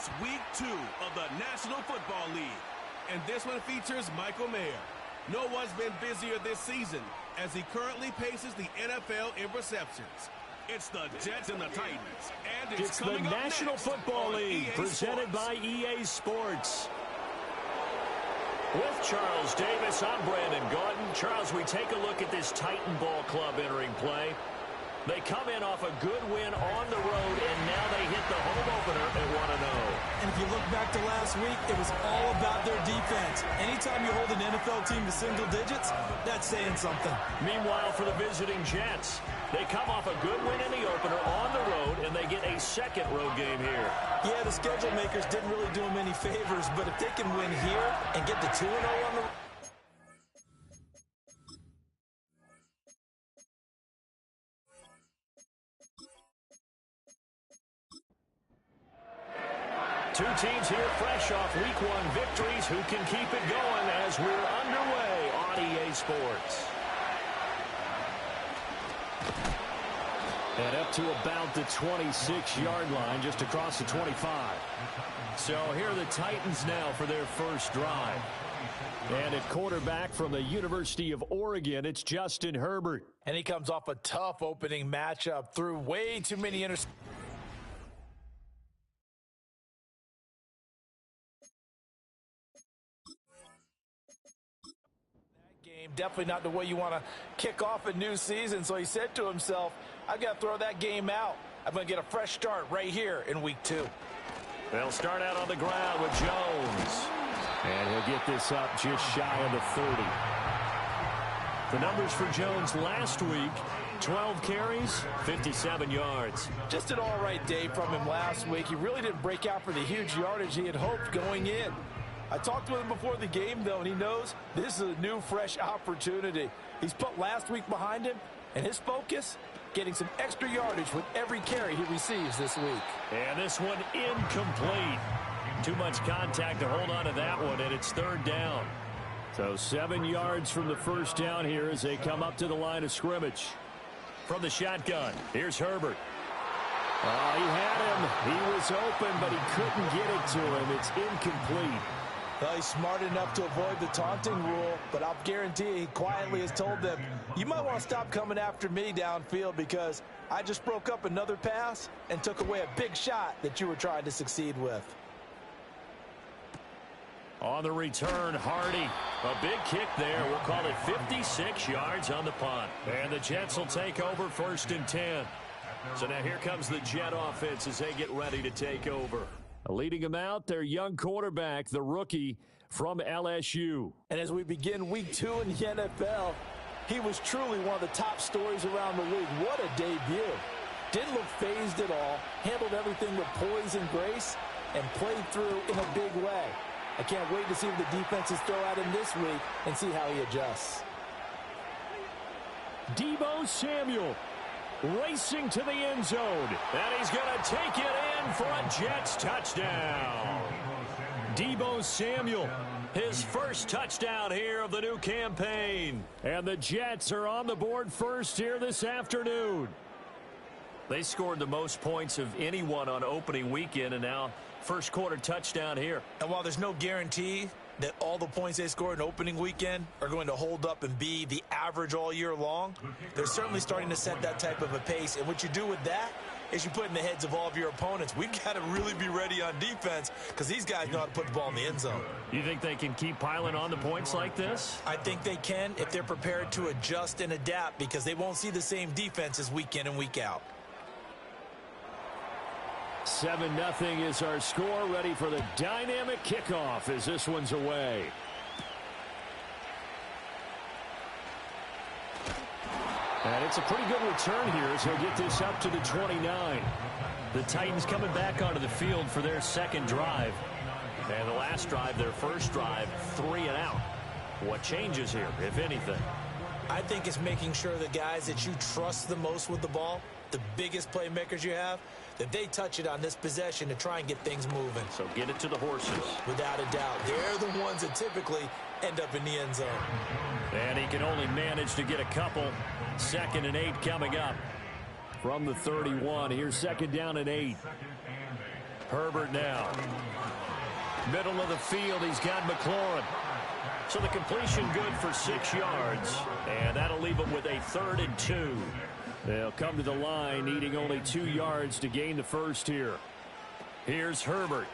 It's week 2 of the National Football League, and this one features Michael Mayer. No one's been busier this season as he currently paces the NFL in receptions. It's the Jets and the Titans, and it's the National Football League presented by EA Sports. With Charles Davis, I'm Brandon Gaudin. Charles, we take a look at this Titan Ball Club entering play. They come in off a good win on the road, and now they hit the home opener at 1-0. And if you look back to last week, it was all about their defense. Anytime you hold an NFL team to single digits, that's saying something. Meanwhile, for the visiting Jets, they come off a good win in the opener on the road, and they get a second road game here. Yeah, the schedule makers didn't really do them any favors, but if they can win here and get to 2-0 on the road, two teams here fresh off Week 1 victories. Who can keep it going as we're underway on EA Sports? And up to about the 26-yard line, just across the 25. So here are the Titans now for their first drive. And at quarterback from the University of Oregon, it's Justin Herbert. and he comes off a tough opening matchup, threw way too many interceptions. Definitely not the way you want to kick off a new season. So he said to himself, I've got to throw that game out. I'm going to get a fresh start right here in week 2. They'll start out on the ground with Jones. And he'll get this up just shy of the 30. The numbers for Jones last week, 12 carries, 57 yards. Just an all-right day from him last week. He really didn't break out for the huge yardage he had hoped going in. I talked to him before the game, though, and he knows this is a new, fresh opportunity. He's put last week behind him, and his focus, getting some extra yardage with every carry he receives this week. And this one incomplete. Too much contact to hold on to that one, and it's third down. So 7 yards from the first down here as they come up to the line of scrimmage. From the shotgun, here's Herbert. Oh, he had him. He was open, but he couldn't get it to him. It's incomplete. Well, he's smart enough to avoid the taunting rule, but I'll guarantee he quietly has told them, you might want to stop coming after me downfield because I just broke up another pass and took away a big shot that you were trying to succeed with. On the return, Hardy. A big kick there. We'll call it 56 yards on the punt. And the Jets will take over 1st and 10. So now here comes the Jet offense as they get ready to take over. Leading them out, their young quarterback, the rookie from LSU. And as we begin week 2 in the NFL, he was truly one of the top stories around the league. What a debut. Didn't look phased at all, handled everything with poise and grace, and played through in a big way. I can't wait to see what the defenses throw at him this week and see how he adjusts. Deebo Samuel racing to the end zone. And he's going to take it in for a Jets touchdown. Deebo Samuel, his first touchdown here of the new campaign. And the Jets are on the board first here this afternoon. They scored the most points of anyone on opening weekend, and now first quarter touchdown here. And while there's no guarantee that all the points they scored in opening weekend are going to hold up and be the average all year long, they're certainly starting to set that type of a pace. And what you do with that is you put in the heads of all of your opponents, we've got to really be ready on defense because these guys know how to put the ball in the end zone. You think they can keep piling on the points like this? I think they can if they're prepared to adjust and adapt because they won't see the same defenses week in and week out. 7-0 is our score, ready for the dynamic kickoff as this one's away. And it's a pretty good return here as he'll get this up to the 29. The Titans coming back onto the field for their second drive. And the last drive, their first drive, 3 and out. What changes here, if anything? I think it's making sure the guys that you trust the most with the ball, the biggest playmakers you have, that they touch it on this possession to try and get things moving. So get it to the horses. Without a doubt. They're the ones that typically end up in the end zone. And he can only manage to get a couple. 2nd and 8 coming up from the 31. Here's 2nd down and 8. Herbert now. Middle of the field, he's got McLaurin. So the completion good for 6 yards, and that'll leave him with a 3rd and 2. They'll come to the line needing only 2 yards to gain the first here. Here's Herbert.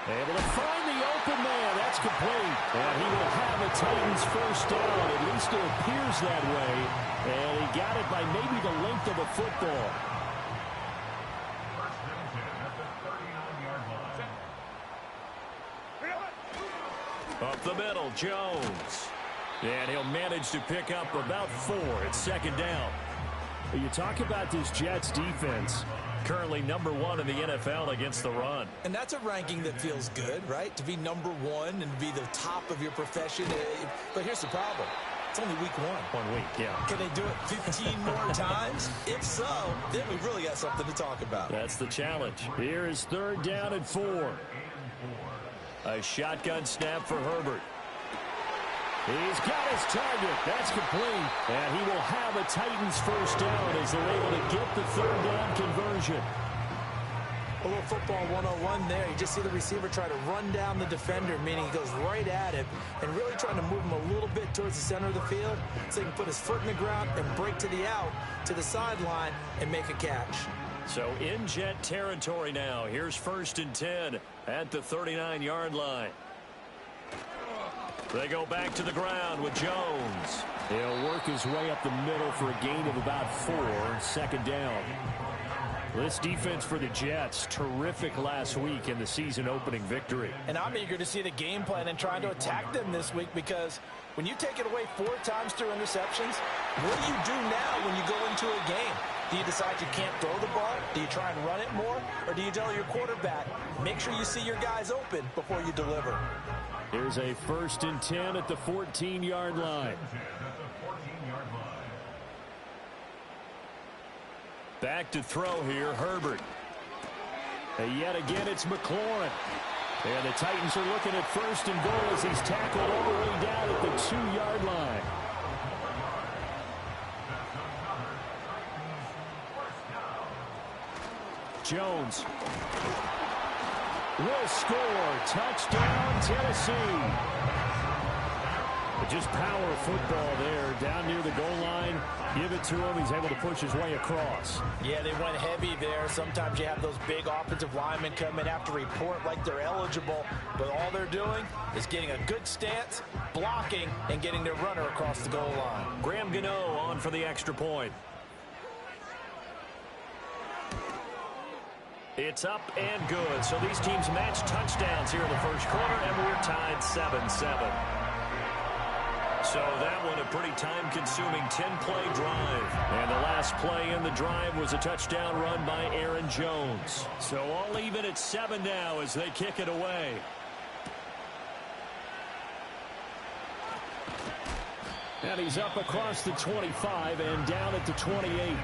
Able to find the open man. That's complete. And he will have a Titans first down. At least it appears that way. And he got it by maybe the length of a football. Up the middle, Jones. And he'll manage to pick up about 4 at 2nd down. You talk about this Jets defense. Currently number 1 in the NFL against the run. And that's a ranking that feels good, right? To be number 1 and be the top of your profession. But here's the problem. It's only week 1. 1 week, yeah. Can they do it 15 more times? If so, then we really got something to talk about. That's the challenge. Here is 3rd down and 4. A shotgun snap for Herbert. He's got his target. That's complete. And he will have a Titans first down as they're able to get the 3rd down conversion. A little football 101 there. You just see the receiver try to run down the defender, meaning he goes right at him and really trying to move him a little bit towards the center of the field so he can put his foot in the ground and break to the out, to the sideline, and make a catch. So in Jet territory now. Here's 1st and 10 at the 39-yard line. They go back to the ground with Jones. He'll work his way up the middle for a gain of about 4, 2nd down. This defense for the Jets, terrific last week in the season-opening victory. And I'm eager to see the game plan and trying to attack them this week because when you take it away 4 times through interceptions, what do you do now when you go into a game? Do you decide you can't throw the ball? Do you try and run it more? Or do you tell your quarterback, make sure you see your guys open before you deliver? Here's a 1st and 10 at the 14-yard line. Back to throw here, Herbert. And yet again, it's McLaurin. And the Titans are looking at 1st and goal as he's tackled all the way down at the 2-yard line. Jones will score. Touchdown, Tennessee. Just power football there down near the goal line. Give it to him. He's able to push his way across. Yeah, they went heavy there. Sometimes you have those big offensive linemen come in, have to report like they're eligible, but all they're doing is getting a good stance, blocking, and getting their runner across the goal line. Graham Gano on for the extra point. It's up and good. So these teams match touchdowns here in the first quarter, and we're tied 7-7. So that one a pretty time-consuming 10-play drive. And the last play in the drive was a touchdown run by Aaron Jones. So all even at 7 now as they kick it away. And he's up across the 25 and down at the 28.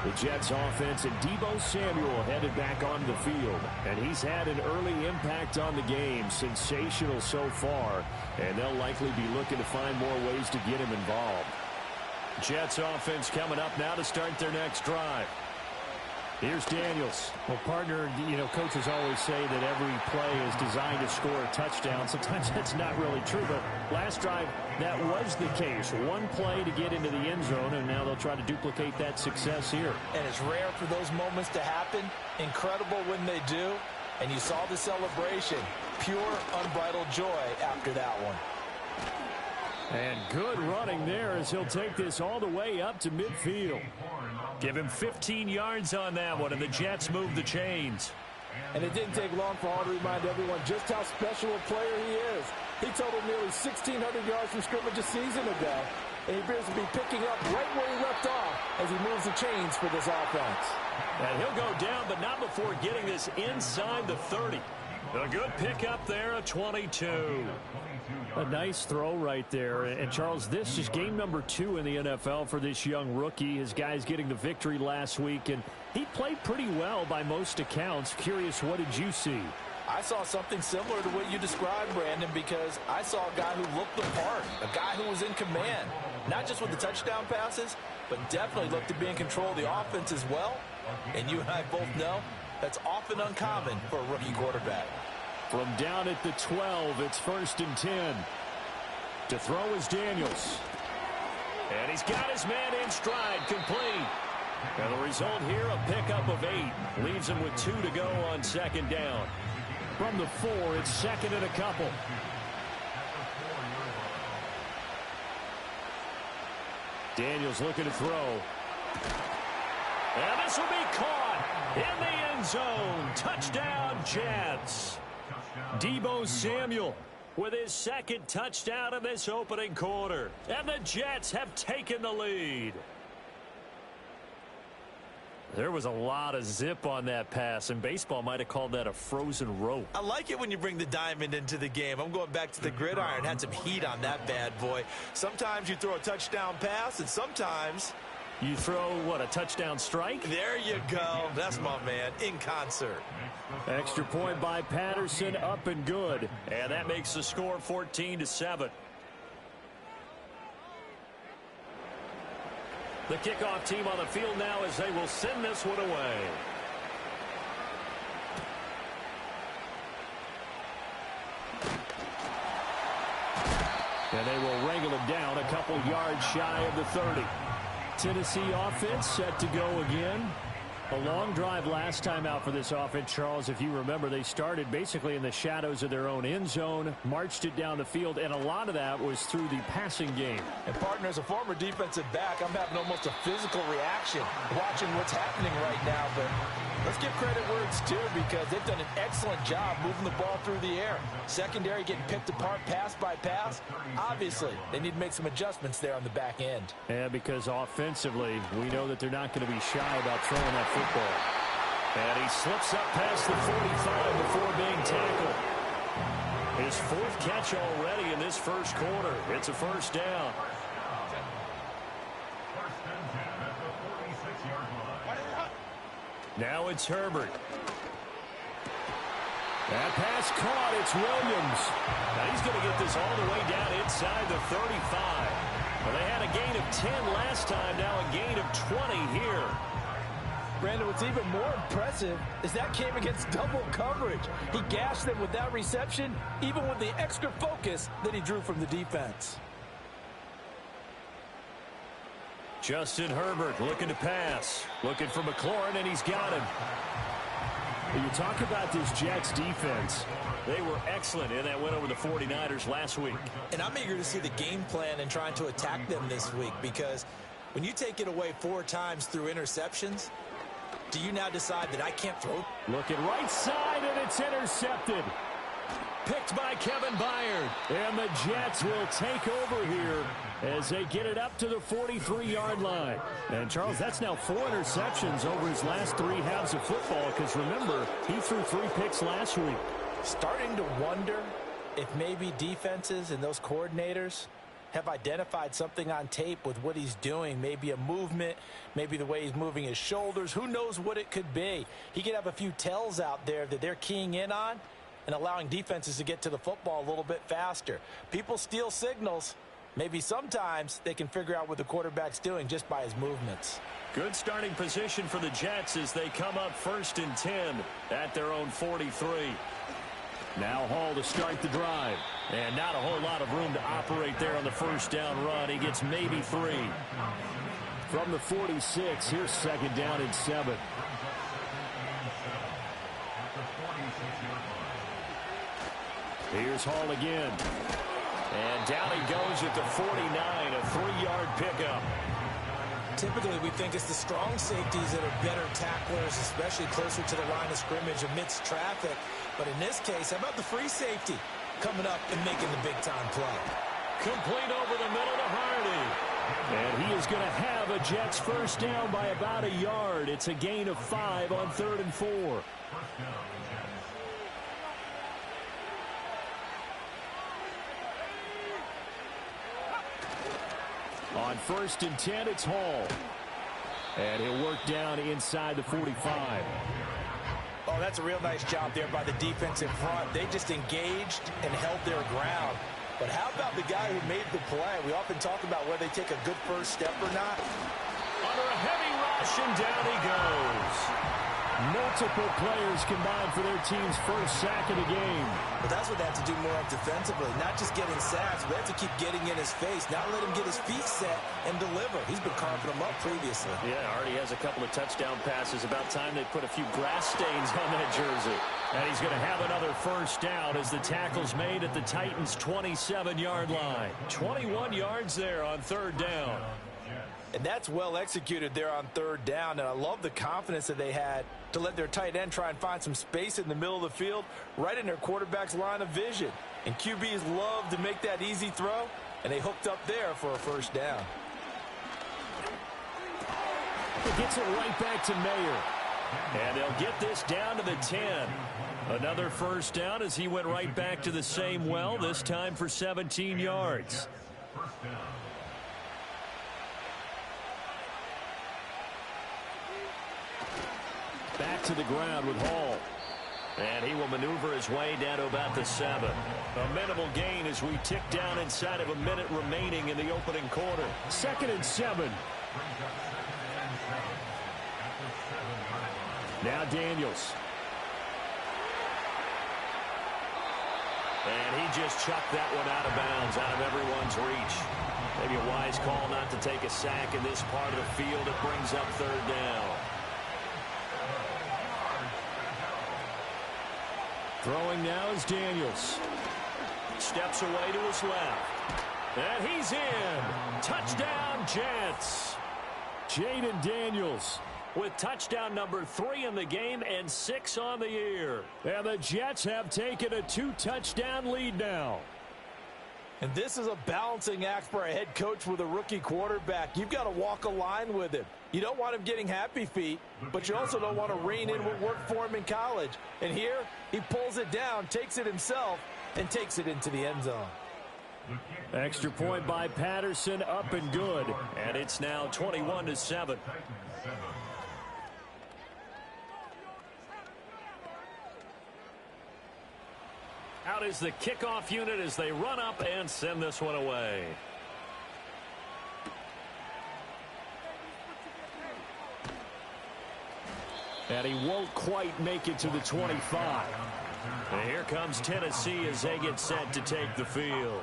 The Jets offense and Deebo Samuel headed back onto the field. And he's had an early impact on the game. Sensational so far. And they'll likely be looking to find more ways to get him involved. Jets offense coming up now to start their next drive. Here's Daniels. Well, partner, coaches always say that every play is designed to score a touchdown. Sometimes that's not really true, but last drive, that was the case. One play to get into the end zone, and now they'll try to duplicate that success here. And it's rare for those moments to happen. Incredible when they do. And you saw the celebration. Pure, unbridled joy after that one. And good running there as he'll take this all the way up to midfield. Give him 15 yards on that one, and the Jets move the chains. And it didn't take long for Hall to remind everyone just how special a player he is. He totaled nearly 1,600 yards from scrimmage a season ago, and he appears to be picking up right where he left off as he moves the chains for this offense. And he'll go down, but not before getting this inside the 30. A good pickup there, a 22. A nice throw right there. And, Charles, this is game number 2 in the NFL for this young rookie. His guys getting the victory last week, and he played pretty well by most accounts. Curious, what did you see? I saw something similar to what you described, Brandon, because I saw a guy who looked the part, a guy who was in command, not just with the touchdown passes, but definitely looked to be in control of the offense as well. And you and I both know That's often uncommon for a rookie quarterback. From down at the 12, it's 1st and 10. To throw is Daniels. And he's got his man in stride, complete. And the result here, a pickup of 8. Leaves him with 2 to go on 2nd down. From the 4, it's 2nd and a couple. Daniels looking to throw. And this will be caught in the end zone. Touchdown, Jets. Deebo Samuel with his 2nd touchdown in this opening quarter. And the Jets have taken the lead. There was a lot of zip on that pass, and baseball might have called that a frozen rope. I like it when you bring the diamond into the game. I'm going back to the gridiron. Had some heat on that bad boy. Sometimes you throw a touchdown pass, and sometimes you throw, what, a touchdown strike? There you go. That's my man, in concert. Extra point by Patterson, up and good. And that makes the score 14-7. The kickoff team on the field now as they will send this one away. And they will wrangle him down a couple yards shy of the 30. Tennessee offense set to go again. A long drive last time out for this offense, Charles. If you remember, they started basically in the shadows of their own end zone, marched it down the field, and a lot of that was through the passing game. And, partner, as a former defensive back, I'm having almost a physical reaction watching what's happening right now. But let's give credit where it's due, because they've done an excellent job moving the ball through the air. Secondary getting picked apart pass by pass. Obviously, they need to make some adjustments there on the back end. Yeah, because offensively, we know that they're not going to be shy about throwing that football. And he slips up past the 45 before being tackled. His 4th catch already in this first quarter. It's a 1st down. Now it's Herbert. That pass caught. It's Williams. Now he's going to get this all the way down inside the 35. Well, they had a gain of 10 last time. Now a gain of 20 here. Brandon, what's even more impressive is that came against double coverage. He gashed them with that reception, even with the extra focus that he drew from the defense. Justin Herbert looking to pass. Looking for McLaurin, and he's got him. You talk about this Jets defense. They were excellent in that win over the 49ers last week. And I'm eager to see the game plan and trying to attack them this week, because when you take it away 4 times through interceptions, do you now decide that I can't throw? Looking right side, and it's intercepted. Picked by Kevin Byard. And the Jets will take over here as they get it up to the 43-yard line. And, Charles, that's now 4 interceptions over his last 3 halves of football, because, remember, he threw 3 picks last week. Starting to wonder if maybe defenses and those coordinators have identified something on tape with what he's doing. Maybe a movement, maybe the way he's moving his shoulders. Who knows what it could be? He could have a few tells out there that they're keying in on and allowing defenses to get to the football a little bit faster. People steal signals. Maybe sometimes they can figure out what the quarterback's doing just by his movements. Good starting position for the Jets as they come up 1st and 10 at their own 43. Now Hall to start the drive. And not a whole lot of room to operate there on the 1st down run. He gets maybe 3. From the 46, here's 2nd down and 7. Here's Hall again. And down he goes at the 49, a 3-yard pickup. Typically, we think it's the strong safeties that are better tacklers, especially closer to the line of scrimmage amidst traffic. But in this case, how about the free safety coming up and making the big-time play? Complete over the middle to Hardy. And he is going to have a Jets 1st down by about a yard. It's a gain of 5 on 3rd and 4. On 1st and 10, it's Hall. And he'll work down inside the 45. Oh, that's a real nice job there by the defense in front. They just engaged and held their ground. But how about the guy who made the play? We often talk about whether they take a good first step or not. Under a heavy rush, and down he goes. Multiple players combined for their team's first sack of the game. But that's what they have to do more of defensively. Not just getting sacks, but they have to keep getting in his face. Not let him get his feet set and deliver. He's been carving them up previously. Yeah, already has a couple of touchdown passes. About time they put a few grass stains on that jersey. And he's going to have another first down as the tackle's made at the Titans' 27-yard line. 21 yards there on third down. And that's well executed there on third down. And I love the confidence that they had to let their tight end try and find some space in the middle of the field, right in their quarterback's line of vision. And QBs love to make that easy throw, and they hooked up there for a first down. It gets it right back to Mayer. And they'll get this down to the 10. Another first down as he went right back to the same well, this time for 17 yards. Back to the ground with Hall. And he will maneuver his way down to about the 7. A minimal gain as we tick down inside of a minute remaining in the opening quarter. 2nd and 7. Now Daniels. And he just chucked that one out of bounds, out of everyone's reach. Maybe a wise call not to take a sack in this part of the field. It brings up third down. Throwing now is Daniels. Steps away to his left. And he's in. Touchdown, Jets. Jaden Daniels with touchdown number 3 in the game and 6 on the year. And the Jets have taken a 2-touchdown lead now. And this is a balancing act for a head coach with a rookie quarterback. You've got to walk a line with him. You don't want him getting happy feet, but you also don't want to rein in what worked for him in college. And here, he pulls it down, takes it himself, and takes it into the end zone. Extra point by Patterson, up and good. And it's now 21-7. Out is the kickoff unit as they run up and send this one away. And he won't quite make it to the 25. And here comes Tennessee as they get set to take the field.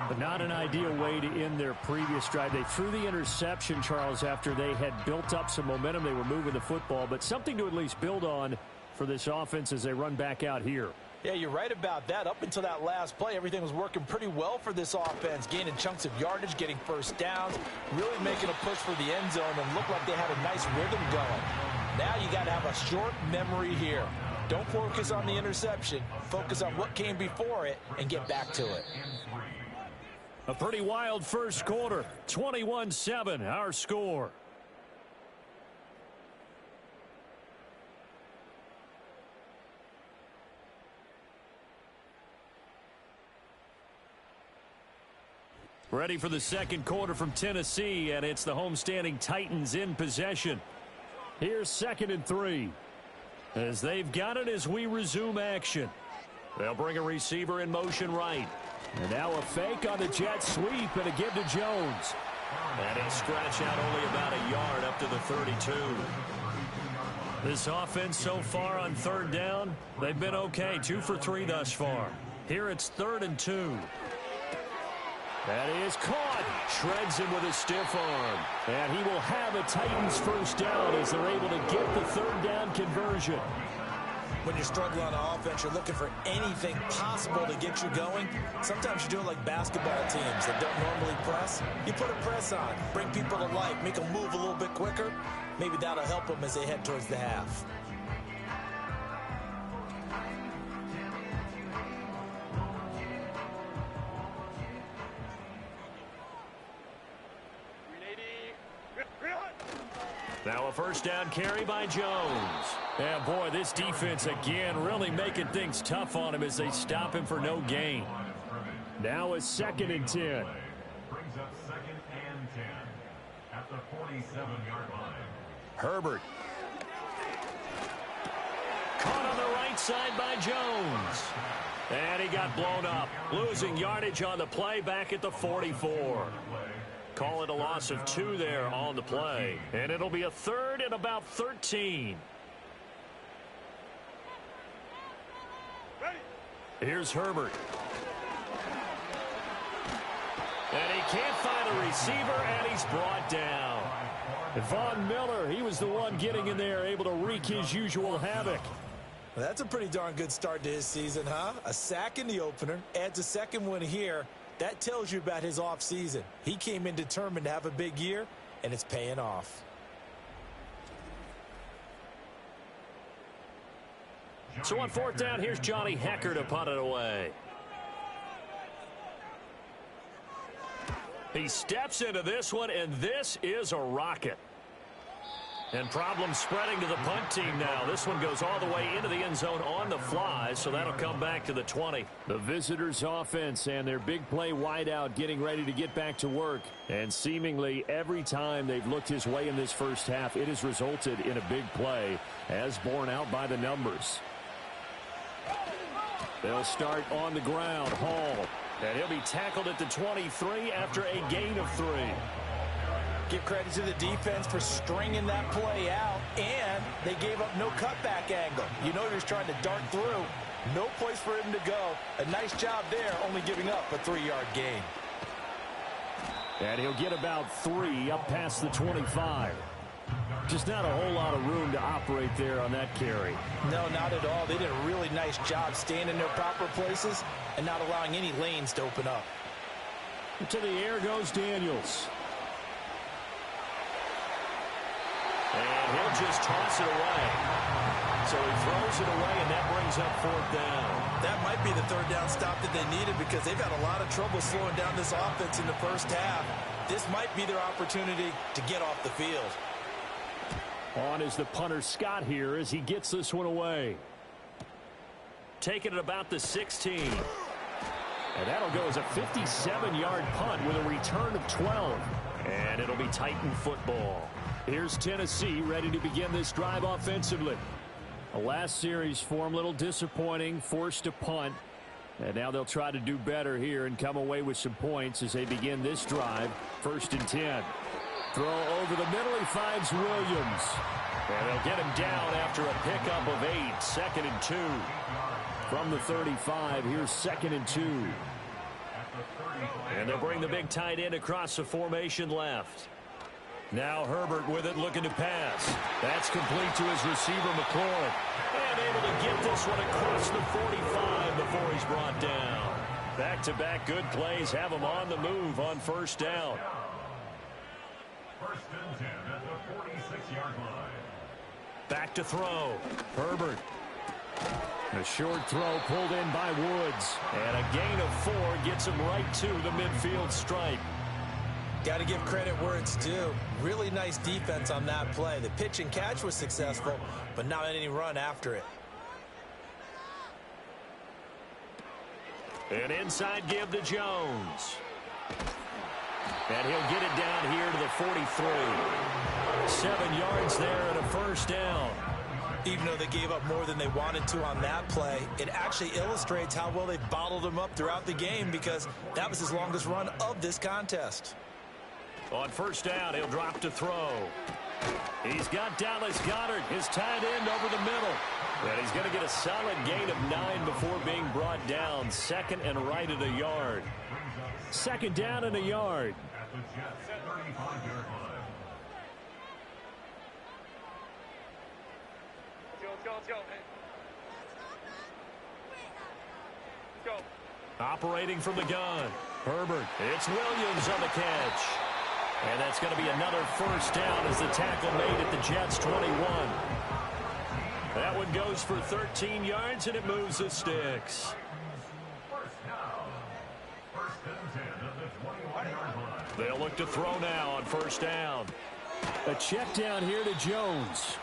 But not an ideal way to end their previous drive. They threw the interception, Charles, after they had built up some momentum. They were moving the football, but something to at least build on for this offense as they run back out here. Yeah, you're right about that. Up until that last play, everything was working pretty well for this offense, gaining chunks of yardage, getting first downs, really making a push for the end zone, and looked like they had a nice rhythm going. Now you got to have a short memory here. Don't focus on the interception. Focus on what came before it and get back to it. A pretty wild first quarter. 21-7, our score. Ready for the second quarter from Tennessee, and it's the homestanding Titans in possession. Here's 2nd and 3. As they've got it as we resume action. They'll bring a receiver in motion right. And now a fake on the jet sweep and a give to Jones. And he'll scratch out only about a yard up to the 32. This offense so far on third down, they've been okay. 2 for 3 thus far. Here it's 3rd and 2. That is caught. Shreds him with a stiff arm. And he will have a Titans first down as they're able to get the third down conversion. When you're struggling on offense, you're looking for anything possible to get you going. Sometimes you do it like basketball teams that don't normally press. You put a press on, bring people to life, make them move a little bit quicker. Maybe that'll help them as they head towards the half. Now a first down carry by Jones. And boy, this defense again really making things tough on him as they stop him for no gain. Now a 2nd and 10. Brings up 2nd and 10 at the 47-yard line. Herbert. Caught on the right side by Jones. And he got blown up. Losing yardage on the play back at the 44. Call it a loss of 2 there on the play. And it'll be a 3rd and about 13. Here's Herbert. And he can't find a receiver, and he's brought down. Von Miller, he was the one getting in there, able to wreak his usual havoc. Well, that's a pretty darn good start to his season, huh? A sack in the opener, adds a second one here. That tells you about his offseason. He came in determined to have a big year, and it's paying off. So on fourth down, here's Johnny Hecker to punt it away. He steps into this one, and this is a rocket. And problems spreading to the punt team now. This one goes all the way into the end zone on the fly, so that'll come back to the 20. The visitors' offense and their big play wideout getting ready to get back to work. And seemingly every time they've looked his way in this first half, it has resulted in a big play, as borne out by the numbers. They'll start on the ground. Hall. And he'll be tackled at the 23 after a gain of 3. Give credit to the defense for stringing that play out, and they gave up no cutback angle. You know he was trying to dart through. No place for him to go. A nice job there, only giving up a 3-yard gain. And he'll get about 3 up past the 25. Just not a whole lot of room to operate there on that carry. No, not at all. They did a really nice job staying in their proper places and not allowing any lanes to open up. To the air goes Daniels. And he'll just toss it away. So he throws it away, and that brings up fourth down. That might be the third down stop that they needed because they've had a lot of trouble slowing down this offense in the first half. This might be their opportunity to get off the field. On is the punter Scott here as he gets this one away. Taking it about the 16. And that'll go as a 57-yard punt with a return of 12. And it'll be Titan football. Here's Tennessee ready to begin this drive offensively. The last series for them, a little disappointing, forced to punt. And now they'll try to do better here and come away with some points as they begin this drive. 1st and 10. Throw over the middle, he finds Williams. And they'll get him down after a pickup of 8. 2nd and 2. From the 35, here's 2nd and 2. And they'll bring the big tight end across the formation left. Now Herbert with it, looking to pass. That's complete to his receiver, McLaurin. And able to get this one across the 45 before he's brought down. Back-to-back good plays have him on the move on 1st down. 1st and 10 at the 46-yard line. Back to throw. Herbert. A short throw pulled in by Woods. And a gain of 4 gets him right to the midfield stripe. Got to give credit where it's due. Really nice defense on that play. The pitch and catch was successful, but not any run after it. An inside give to Jones. And he'll get it down here to the 43. 7 yards there and a 1st down. Even though they gave up more than they wanted to on that play, it actually illustrates how well they've bottled him up throughout the game because that was his longest run of this contest. On 1st down, he'll drop to throw. He's got Dallas Goedert, his tight end, over the middle. And he's going to get a solid gain of 9 before being brought down. 2nd and right at a yard. 2nd down and a yard. At the Jets' 35-yard line. Let's go, man. Let's go. Operating from the gun. Herbert. It's Williams on the catch. And that's going to be another 1st down as the tackle made at the Jets' 21. That one goes for 13 yards, and it moves the sticks. 1st down. 1st and 10 at the 21-yard line. They'll look to throw now on 1st down. A check down here to Jones.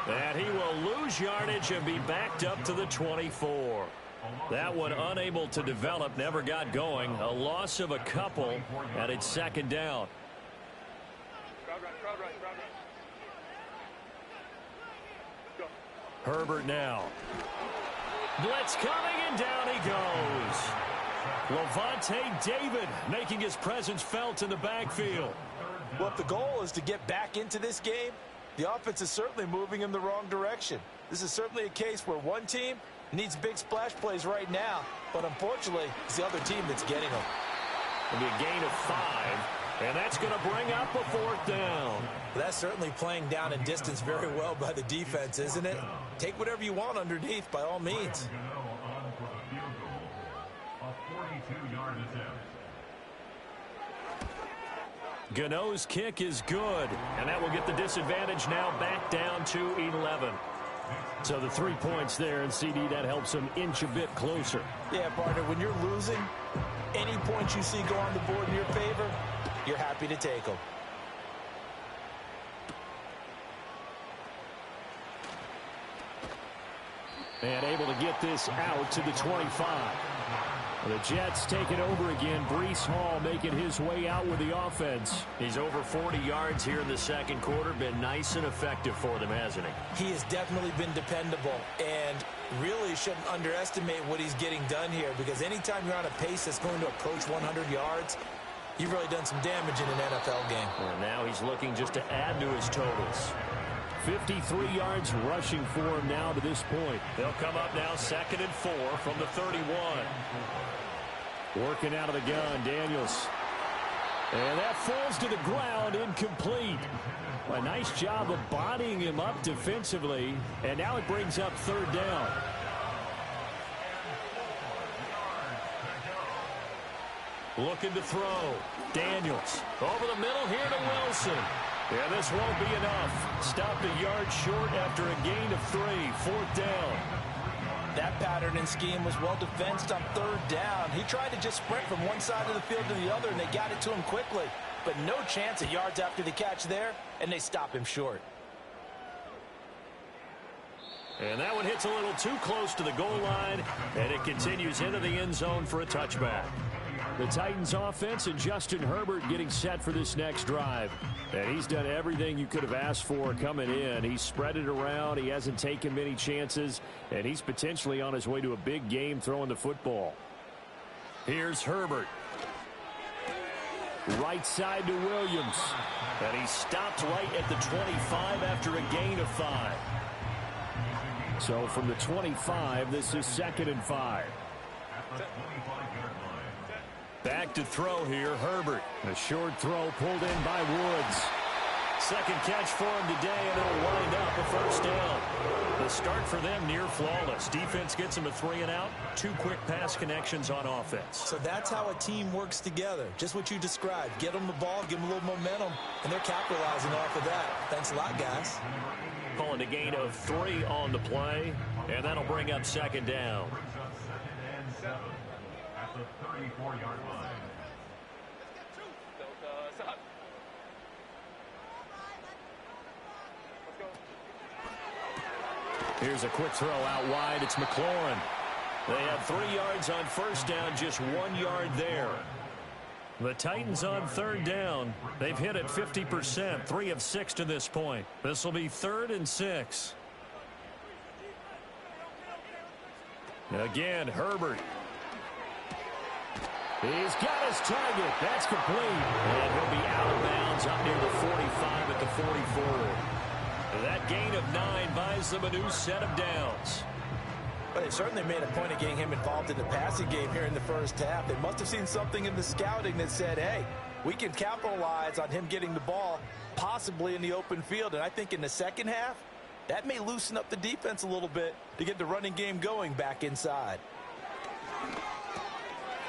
And he will lose yardage and be backed up to the 24. That one unable to develop, never got going. A loss of a couple, and it's 2nd down. Herbert now. Blitz coming, and down he goes. Levante David making his presence felt in the backfield. Well, if the goal is to get back into this game, the offense is certainly moving in the wrong direction. This is certainly a case where one team Needs big splash plays right now, but unfortunately, it's the other team that's getting them. It'll be a gain of 5, and that's going to bring up a 4th down. That's certainly playing down in distance very well by the defense, isn't it? Take whatever you want underneath, by all means. On for the field goal, a 42-yard attempt. Gano's kick is good, and that will get the disadvantage now back down to 11. So the 3 points there, and CD, that helps them inch a bit closer. Yeah, partner, when you're losing, any points you see go on the board in your favor, you're happy to take them. And able to get this out to the 25. The Jets take it over again. Breece Hall making his way out with the offense. He's over 40 yards here in the second quarter. Been nice and effective for them, hasn't he? He has definitely been dependable, and really shouldn't underestimate what he's getting done here, because anytime you're on a pace that's going to approach 100 yards, you've really done some damage in an NFL game. And now he's looking just to add to his totals. 53 yards rushing for him now to this point. They'll come up now 2nd and 4 from the 31. Working out of the gun, Daniels. And that falls to the ground, incomplete. A nice job of bodying him up defensively, and now it brings up 3rd down. Looking to throw. Daniels over the middle here to Wilson. Yeah, this won't be enough. Stopped a yard short after a gain of 3. 4th down. That pattern and scheme was well defensed on 3rd down. He tried to just sprint from one side of the field to the other, and they got it to him quickly. But no chance at yards after the catch there, and they stop him short. And that one hits a little too close to the goal line, and it continues into the end zone for a touchback. The Titans offense and Justin Herbert getting set for this next drive. And he's done everything you could have asked for coming in. He's spread it around. He hasn't taken many chances. And he's potentially on his way to a big game throwing the football. Here's Herbert. Right side to Williams. And he stopped right at the 25 after a gain of 5. So from the 25, this is 2nd and 5. Back to throw here, Herbert. A short throw pulled in by Woods. Second catch for him today, and it'll wind up a 1st down. The start for them near flawless. Defense gets them a 3 and out. 2 quick pass connections on offense. So that's how a team works together. Just what you described. Get them the ball, give them a little momentum, and they're capitalizing off of that. Thanks a lot, guys. Calling a gain of 3 on the play, and that'll bring up 2nd down. At the 34-yard line. Here's a quick throw out wide. It's McLaurin. They had 3 yards on 1st down, just 1 yard there. The Titans on 3rd down. They've hit it 50%, 3 of 6 to this point. This will be 3rd and 6. Again, Herbert. He's got his target. That's complete. And he'll be out of bounds up near the 45 at the 44. That gain of 9 buys them a new set of downs. But they certainly made a point of getting him involved in the passing game here in the first half. They must have seen something in the scouting that said, hey, we can capitalize on him getting the ball possibly in the open field. And I think in the second half, that may loosen up the defense a little bit to get the running game going back inside.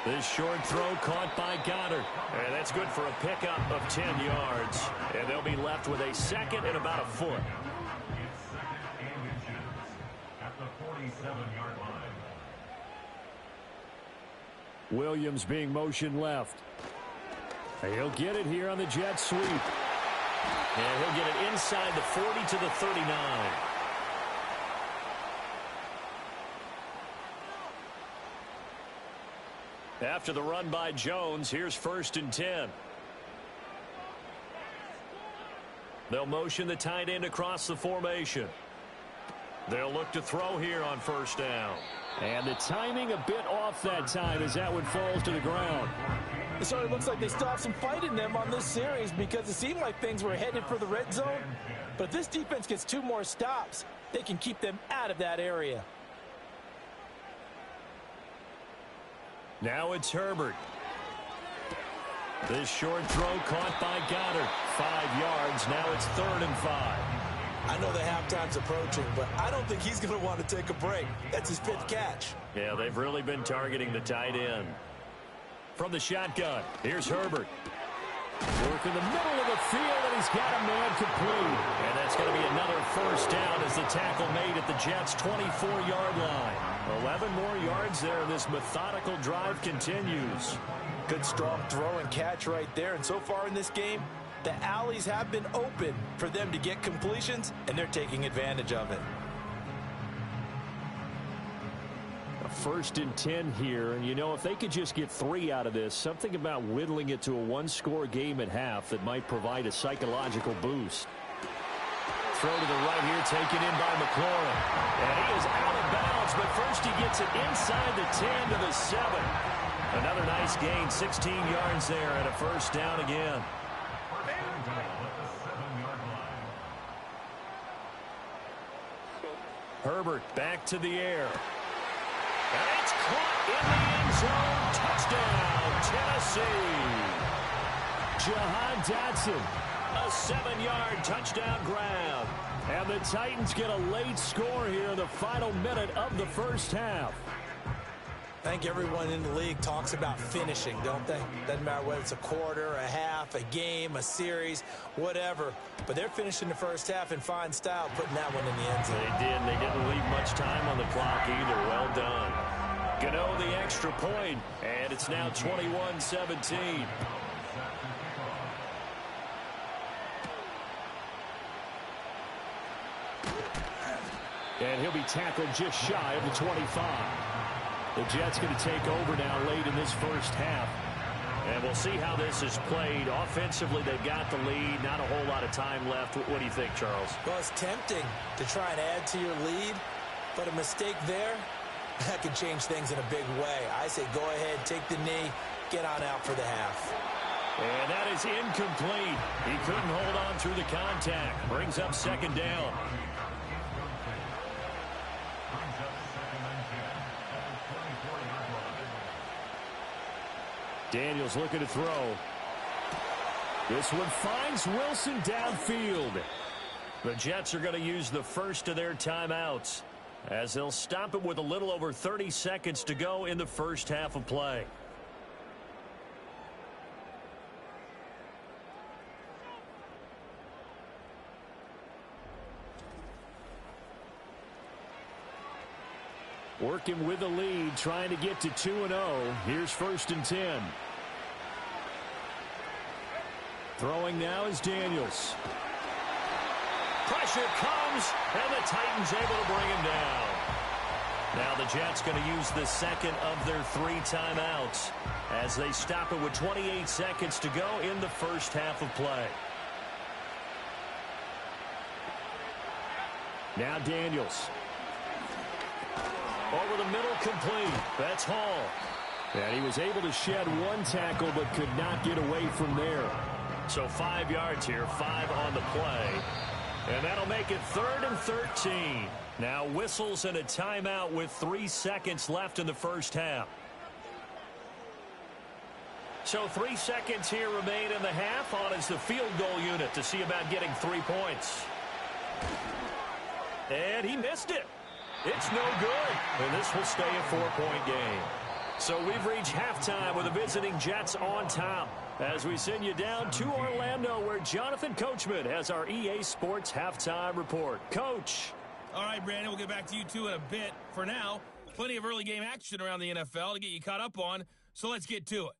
This short throw caught by Goddard. And that's good for a pickup of 10 yards. And they'll be left with a 2nd and about a foot. It's 2nd and inches at the 47-yard line. Williams being motioned left. He'll get it here on the jet sweep. And he'll get it inside the 40 to the 39. After the run by Jones, here's 1st and 10. They'll motion the tight end across the formation. They'll look to throw here on 1st down. And the timing a bit off that time as that one falls to the ground. It certainly looks like they still have some fight in them on this series, because it seemed like things were headed for the red zone. But if this defense gets 2 more stops, they can keep them out of that area. Now it's Herbert. This short throw caught by Goddard. 5 yards. Now it's 3rd and 5. I know the halftime's approaching, but I don't think he's going to want to take a break. That's his 5th catch. Yeah, they've really been targeting the tight end. From the shotgun, here's Herbert. Work in the middle of the field, and he's got a man complete. And that's going to be another first down as the tackle made at the Jets' 24-yard line. 11 more yards there, and this methodical drive continues. Good, strong throw and catch right there. And so far in this game, the alleys have been open for them to get completions, and they're taking advantage of it. A 1st and 10 here, and you know, if they could just get 3 out of this, something about whittling it to a 1-score game at half that might provide a psychological boost. Throw to the right here, taken in by McLaurin. And he is out of bounds, but first he gets it inside the 10 to the 7. Another nice gain, 16 yards there, and a first down again. Herbert back to the air. And it's caught in the end zone. Touchdown, Tennessee. Jahan Dotson. A 7-yard touchdown grab. And the Titans get a late score here in the final minute of the first half. I think everyone in the league talks about finishing, don't they? Doesn't matter whether it's a quarter, a half, a game, a series, whatever. But they're finishing the first half in fine style, putting that one in the end zone. They did. They didn't leave much time on the clock either. Well done. Gano the extra point, and it's now 21-17. And he'll be tackled just shy of the 25. The Jets going to take over now late in this first half. And we'll see how this is played. Offensively, they've got the lead. Not a whole lot of time left. What do you think, Charles? Well, it's tempting to try and add to your lead, but a mistake there, that could change things in a big way. I say go ahead, take the knee, get on out for the half. And that is incomplete. He couldn't hold on through the contact. Brings up 2nd down. Daniels looking to throw. This one finds Wilson downfield. The Jets are going to use the first of their timeouts as they'll stop it with a little over 30 seconds to go in the first half of play. Working with the lead, trying to get to 2-0. Here's 1st and 10. Throwing now is Daniels. Pressure comes, and the Titans able to bring him down. Now the Jets going to use the second of their 3 timeouts as they stop it with 28 seconds to go in the first half of play. Now Daniels. Over the middle, complete. That's Hall. And he was able to shed 1 tackle but could not get away from there. So 5 yards here, 5 on the play. And that'll make it 3rd and 13. Now whistles and a timeout with 3 seconds left in the first half. So 3 seconds here remain in the half on as the field goal unit to see about getting 3 points. And he missed it. It's no good, and this will stay a 4-point game. So we've reached halftime with the visiting Jets on top as we send you down to Orlando where Jonathan Coachman has our EA Sports halftime report. Coach. All right, Brandon, we'll get back to you two in a bit. For now, plenty of early game action around the NFL to get you caught up on, so let's get to it.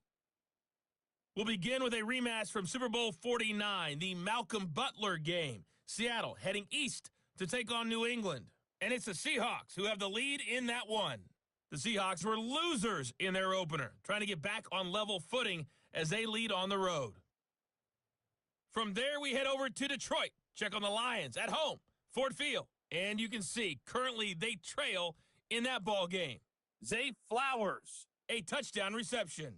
We'll begin with a rematch from Super Bowl 49, the Malcolm Butler game. Seattle heading east to take on New England. And it's the Seahawks who have the lead in that one. The Seahawks were losers in their opener, trying to get back on level footing as they lead on the road. From there, we head over to Detroit. Check on the Lions at home, Ford Field. And you can see, currently they trail in that ball game. Zay Flowers, a touchdown reception.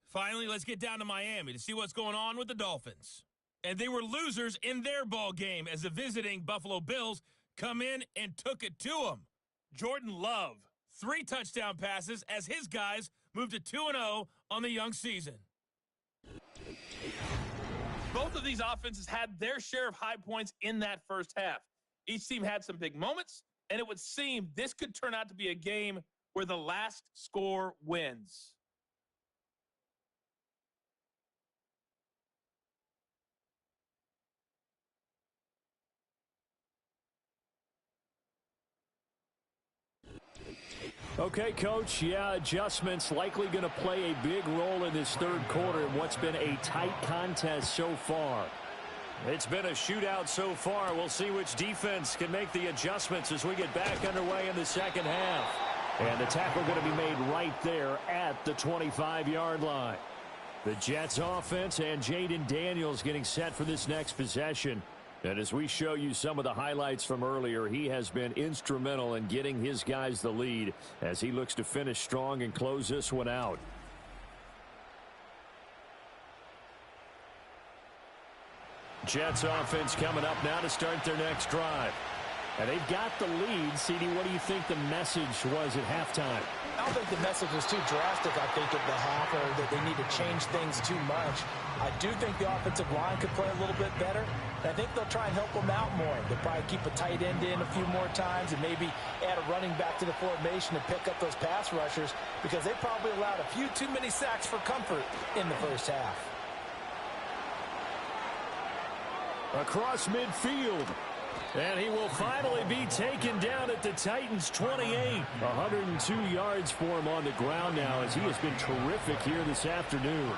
Finally, let's get down to Miami to see what's going on with the Dolphins. And they were losers in their ball game as the visiting Buffalo Bills come in and took it to them. Jordan Love, 3 touchdown passes as his guys move to 2-0 on the young season. Both of these offenses had their share of high points in that first half. Each team had some big moments, and it would seem this could turn out to be a game where the last score wins. Okay, Coach, adjustments likely going to play a big role in this third quarter in what's been a tight contest so far. It's been a shootout so far. We'll see which defense can make the adjustments as we get back underway in the second half. And the tackle going to be made right there at the 25-yard line. The Jets offense and Jaden Daniels getting set for this next possession. And as we show you some of the highlights from earlier, he has been instrumental in getting his guys the lead as he looks to finish strong and close this one out. Jets offense coming up now to start their next drive. And they've got the lead. CD, what do you think the message was at halftime? I don't think the message was too drastic, I think, at the half, or that they need to change things too much. I do think the offensive line could play a little bit better. I think they'll try and help them out more. They'll probably keep a tight end in a few more times and maybe add a running back to the formation to pick up those pass rushers, because they probably allowed a few too many sacks for comfort in the first half. Across midfield. And he will finally be taken down at the Titans' 28. 102 yards for him on the ground now as he has been terrific here this afternoon.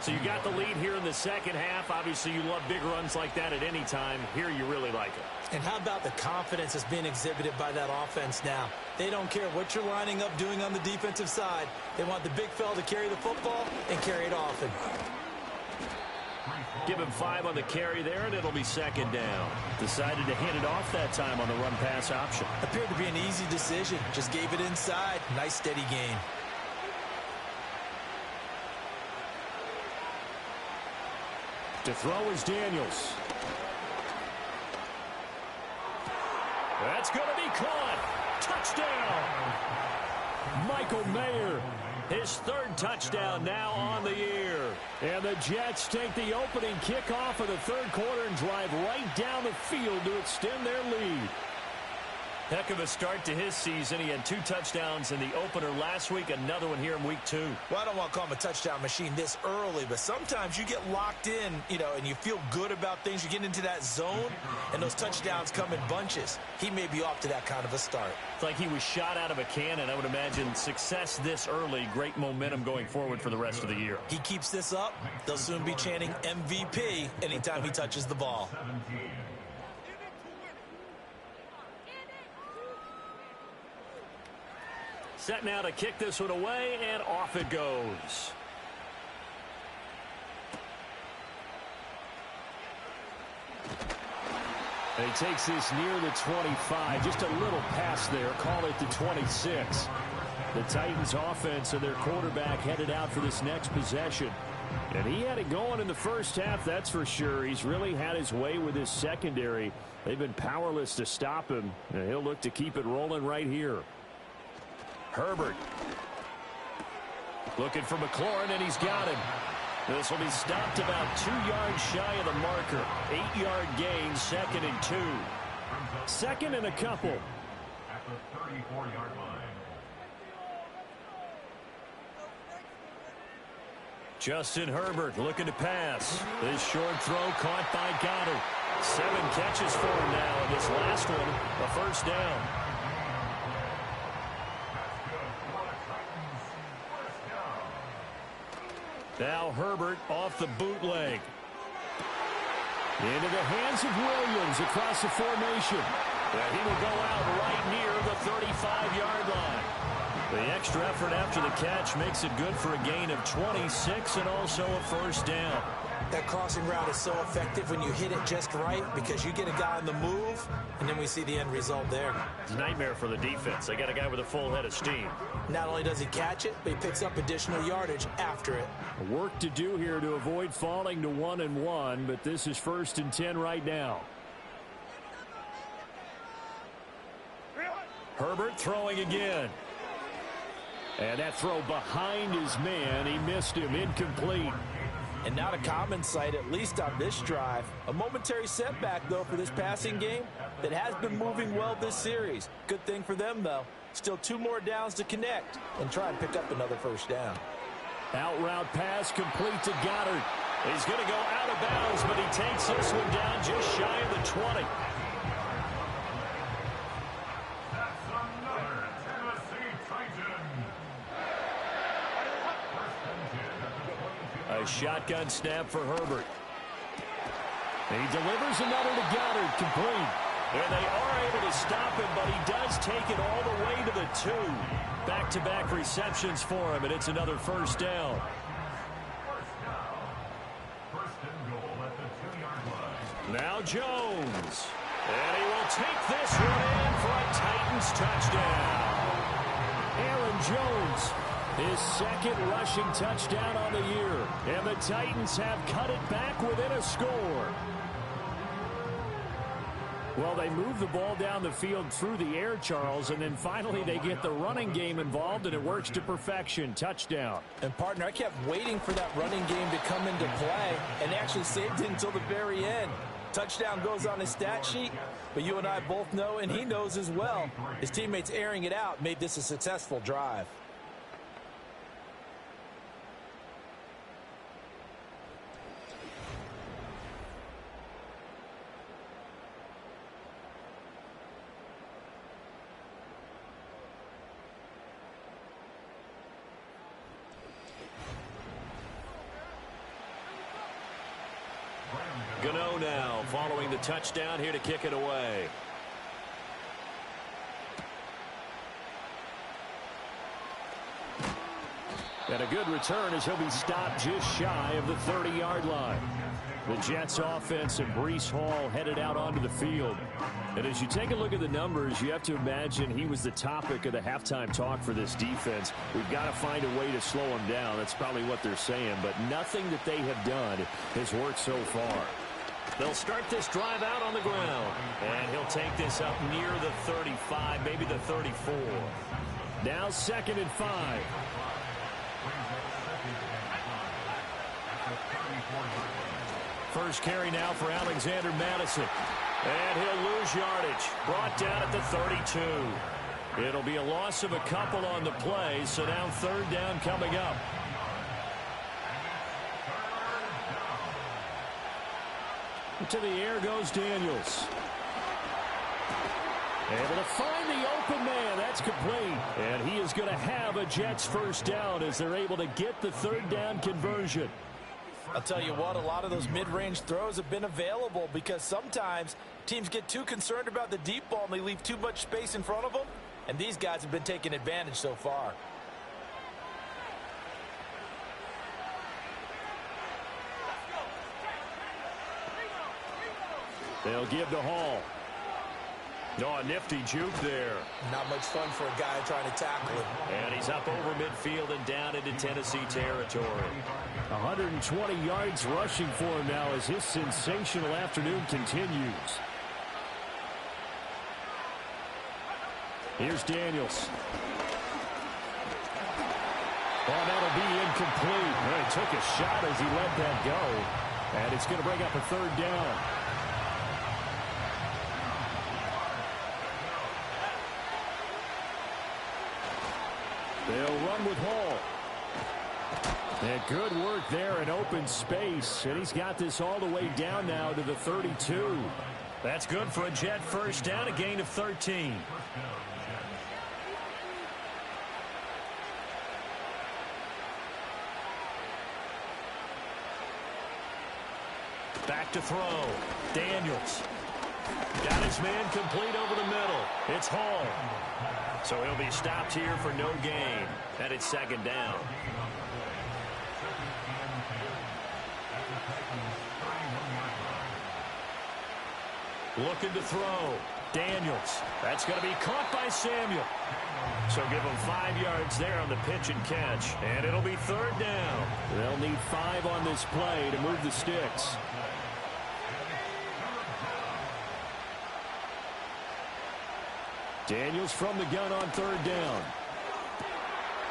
So you got the lead here in the second half. Obviously, you love big runs like that at any time. Here you really like it. And how about the confidence that's being exhibited by that offense now? They don't care what you're lining up doing on the defensive side. They want the big fella to carry the football and carry it often. Give him 5 on the carry there, and it'll be second down. Decided to hand it off that time on the run-pass option. Appeared to be an easy decision. Just gave it inside. Nice, steady gain. To throw is Daniels. That's going to be caught. Touchdown. Michael Mayer. His 3rd touchdown now on the year. And the Jets take the opening kickoff of the third quarter and drive right down the field to extend their lead. Heck of a start to his season. He had 2 touchdowns in the opener last week, another one here in week 2. Well, I don't want to call him a touchdown machine this early, but sometimes you get locked in, and you feel good about things. You get into that zone, and those touchdowns come in bunches. He may be off to that kind of a start. It's like he was shot out of a cannon. I would imagine success this early, great momentum going forward for the rest of the year. He keeps this up, they'll soon be chanting MVP anytime he touches the ball. Set now to kick this one away, and off it goes. And he takes this near the 25. Just a little pass there. Call it the 26. The Titans offense and their quarterback headed out for this next possession. And he had it going in the first half, that's for sure. He's really had his way with his secondary. They've been powerless to stop him. And he'll look to keep it rolling right here. Herbert looking for McLaurin, and he's got him. This will be stopped about 2 yards shy of the marker. 8-yard gain, 2nd and 2. 2nd and a couple. At the 34-yard line. Justin Herbert looking to pass. This short throw caught by Goddard. 7 catches for him now, and this last one, a first down. Now Herbert off the bootleg. Into the hands of Williams across the formation. And he will go out right near the 35-yard line. The extra effort after the catch makes it good for a gain of 26 and also a first down. That crossing route is so effective when you hit it just right, because you get a guy on the move, and then we see the end result there. It's a nightmare for the defense. They got a guy with a full head of steam. Not only does he catch it, but he picks up additional yardage after it. Work to do here to avoid falling to 1-1, but this is 1st and 10 right now. Herbert throwing again. And that throw behind his man. He missed him. Incomplete. And not a common sight, at least on this drive. A momentary setback, though, for this passing game that has been moving well this series. Good thing for them, though. Still 2 more downs to connect and try and pick up another first down. Out route pass complete to Goddard. He's going to go out of bounds, but he takes this one down just shy of the 20. That's another Tennessee Titan. A shotgun snap for Herbert. He delivers another to Goddard, complete. And they are able to stop him, but he does take it all the way to the 2. Back-to-back receptions for him, and it's another first down. First and goal at the 2-yard line. Now Jones. And he will take this one in for a Titans touchdown. Aaron Jones, his second rushing touchdown on the year. And the Titans have cut it back within a score. Well, they move the ball down the field through the air, Charles, and then finally they get the running game involved, and it works to perfection. Touchdown. And, partner, I kept waiting for that running game to come into play, and they actually saved it until the very end. Touchdown goes on his stat sheet, but you and I both know, and he knows as well, his teammates airing it out made this a successful drive. Gano now following the touchdown here to kick it away. And a good return as he'll be stopped just shy of the 30-yard line. The Jets offense and Breece Hall headed out onto the field. And as you take a look at the numbers, you have to imagine he was the topic of the halftime talk for this defense. We've got to find a way to slow him down. That's probably what they're saying. But nothing that they have done has worked so far. They'll start this drive out on the ground. And he'll take this up near the 35, maybe the 34. Now 2nd and 5. First carry now for Alexander Madison. And he'll lose yardage. Brought down at the 32. It'll be a loss of a couple on the play, so now 3rd down coming up. To the air goes Daniels. Able to find the open man. That's complete. And he is going to have a Jets first down as they're able to get the 3rd down conversion. I'll tell you what, a lot of those mid-range throws have been available because sometimes teams get too concerned about the deep ball and they leave too much space in front of them. And these guys have been taking advantage so far. They'll give to Hall. Oh, a nifty juke there. Not much fun for a guy trying to tackle him. And he's up over midfield and down into Tennessee territory. 120 yards rushing for him now as his sensational afternoon continues. Here's Daniels. Oh, that'll be incomplete. Well, he took a shot as he let that go. And it's going to bring up a 3rd down. They'll run with Hall. And good work there in open space. And he's got this all the way down now to the 32. That's good for a Jet first down, a gain of 13. Back to throw. Daniels. Got his man complete over the middle. It's Hall. So he'll be stopped here for no gain. And it's 2nd down. Looking to throw. Daniels. That's going to be caught by Samuel. So give him 5 yards there on the pitch and catch. And it'll be 3rd down. They'll need 5 on this play to move the sticks. Daniels from the gun on 3rd down.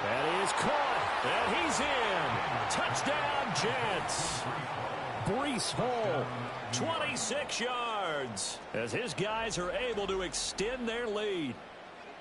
That is caught, and he's in. Touchdown, Jets. Breece Hall, 26 yards, as his guys are able to extend their lead.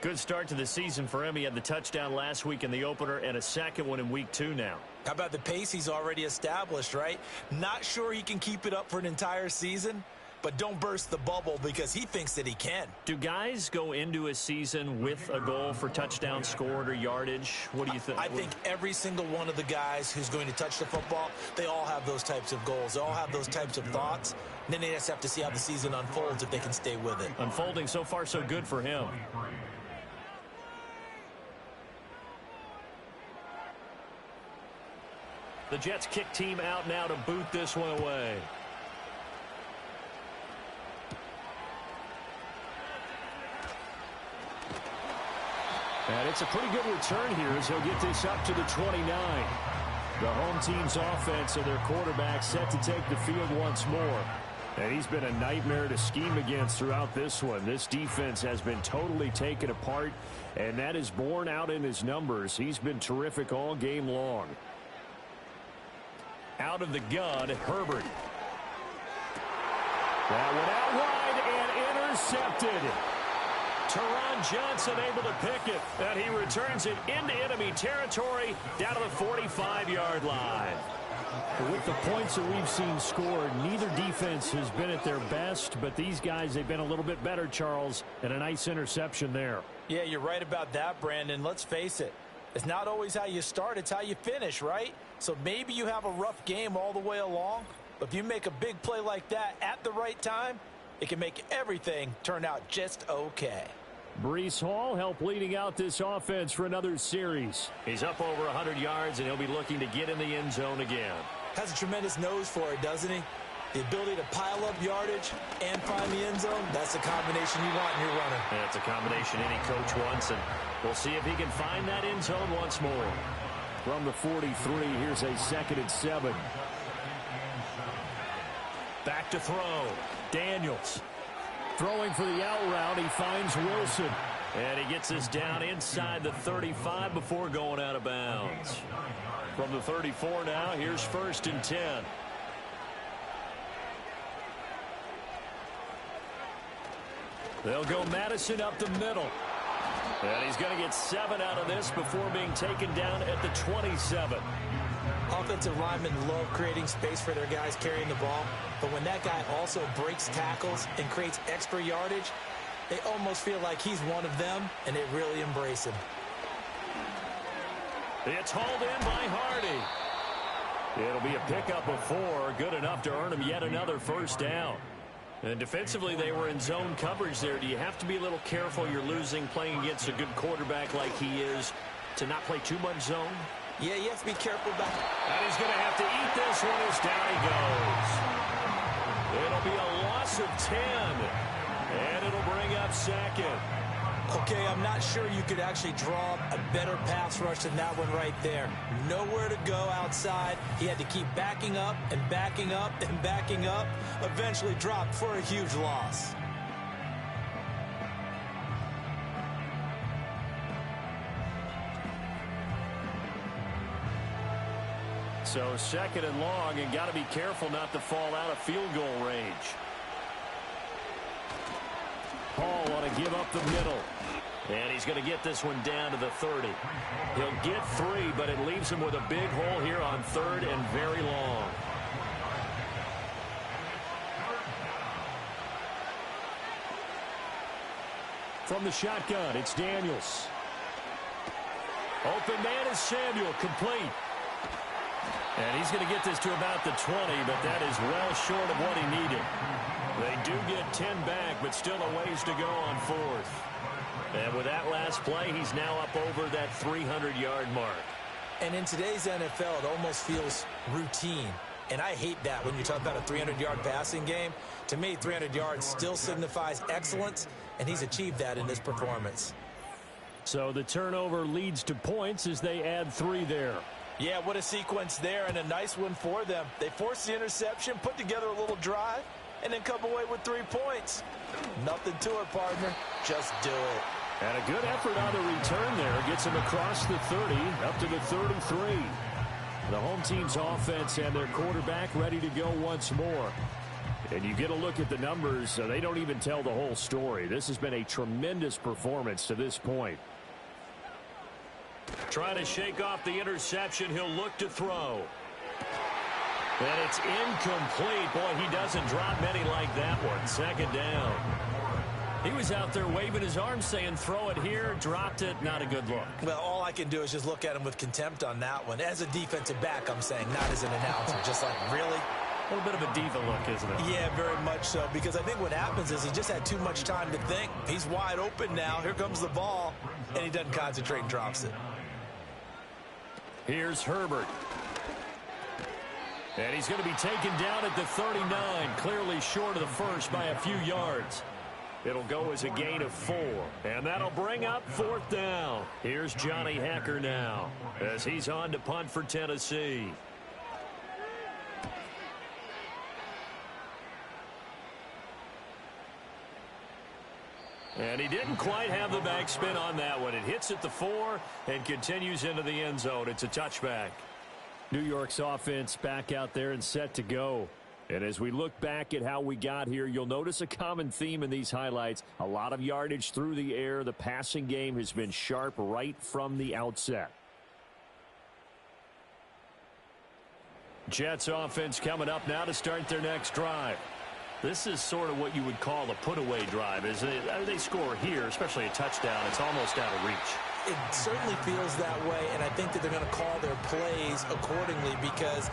Good start to the season for him. He had the touchdown last week in the opener and a second one in week 2 now. How about the pace he's already established, right? Not sure he can keep it up for an entire season, but don't burst the bubble because he thinks that he can. Do guys go into a season with a goal for touchdown scored or yardage? What do you think? I think every single one of the guys who's going to touch the football, they all have those types of goals. They all have those types of thoughts. And then they just have to see how the season unfolds if they can stay with it. Unfolding so far so good for him. The Jets kick team out now to boot this one away. And it's a pretty good return here as he'll get this up to the 29. The home team's offense and their quarterback set to take the field once more. And he's been a nightmare to scheme against throughout this one. This defense has been totally taken apart, and that is borne out in his numbers. He's been terrific all game long. Out of the gun, Herbert. That went out wide and intercepted. Teron Johnson able to pick it, and he returns it into enemy territory down to the 45-yard line. With the points that we've seen scored, neither defense has been at their best, but these guys, they've been a little bit better, Charles, and a nice interception there. Yeah, you're right about that, Brandon. Let's face it. It's not always how you start, it's how you finish, right? So maybe you have a rough game all the way along, but if you make a big play like that at the right time, it can make everything turn out just okay. Breece Hall helped leading out this offense for another series. He's up over 100 yards, and he'll be looking to get in the end zone again. Has a tremendous nose for it, doesn't he? The ability to pile up yardage and find the end zone, that's the combination you want in your runner. That's a combination any coach wants, and we'll see if he can find that end zone once more. From the 43, here's a 2nd and 7. Back to throw. Daniels. Throwing for the out route, he finds Wilson. And he gets this down inside the 35 before going out of bounds. From the 34 now, here's 1st and 10. They'll go Madison up the middle. And he's going to get 7 out of this before being taken down at the 27. Offensive linemen love creating space for their guys carrying the ball, but when that guy also breaks tackles and creates extra yardage, they almost feel like he's one of them, and they really embrace him. It's hauled in by Hardy. It'll be a pickup of 4, good enough to earn him yet another 1st down. And defensively, they were in zone coverage there. Do you have to be a little careful? You're losing, playing against a good quarterback like he is, to not play too much zone? Yeah, you have to be careful about it. And he's going to have to eat this one as down he goes. It'll be a loss of 10, and it'll bring up 2nd. Okay, I'm not sure you could actually draw a better pass rush than that one right there. Nowhere to go outside. He had to keep backing up and backing up and backing up. Eventually dropped for a huge loss. So 2nd and long, and got to be careful not to fall out of field goal range. Hall want to give up the middle. And he's going to get this one down to the 30. He'll get 3, but it leaves him with a big hole here on 3rd and very long. From the shotgun, it's Daniels. Open man is Samuel, complete. And he's going to get this to about the 20, but that is well short of what he needed. They do get 10 back, but still a ways to go on 4th. And with that last play, he's now up over that 300-yard mark. And in today's NFL, it almost feels routine. And I hate that when you talk about a 300-yard passing game. To me, 300 yards still signifies excellence, and he's achieved that in this performance. So the turnover leads to points as they add 3 there. Yeah, what a sequence there, and a nice one for them. They forced the interception, put together a little drive, and then come away with 3 points. Nothing to it, partner. Just do it. And a good effort on the return there. Gets him across the 30, up to the 33. The home team's offense and their quarterback ready to go once more. And you get a look at the numbers, they don't even tell the whole story. This has been a tremendous performance to this point. Trying to shake off the interception. He'll look to throw. And it's incomplete. Boy, he doesn't drop many like that one. Second down. He was out there waving his arms saying, throw it here, dropped it, not a good look. Well, all I can do is just look at him with contempt on that one. As a defensive back, I'm saying, not as an announcer. Just like, really? A little bit of a diva look, isn't it? Yeah, very much so, because I think what happens is he just had too much time to think. He's wide open now. Here comes the ball, and he doesn't concentrate and drops it. Here's Herbert. And he's going to be taken down at the 39, clearly short of the first by a few yards. It'll go as a gain of 4, and that'll bring up 4th down. Here's Johnny Hacker now as he's on to punt for Tennessee. And he didn't quite have the backspin on that one. It hits at the 4 and continues into the end zone. It's a touchback. New York's offense back out there and set to go. And as we look back at how we got here, you'll notice a common theme in these highlights. A lot of yardage through the air. The passing game has been sharp right from the outset. Jets offense coming up now to start their next drive. This is sort of what you would call a put-away drive. As they score here, especially a touchdown, it's almost out of reach. It certainly feels that way, and I think that they're going to call their plays accordingly, because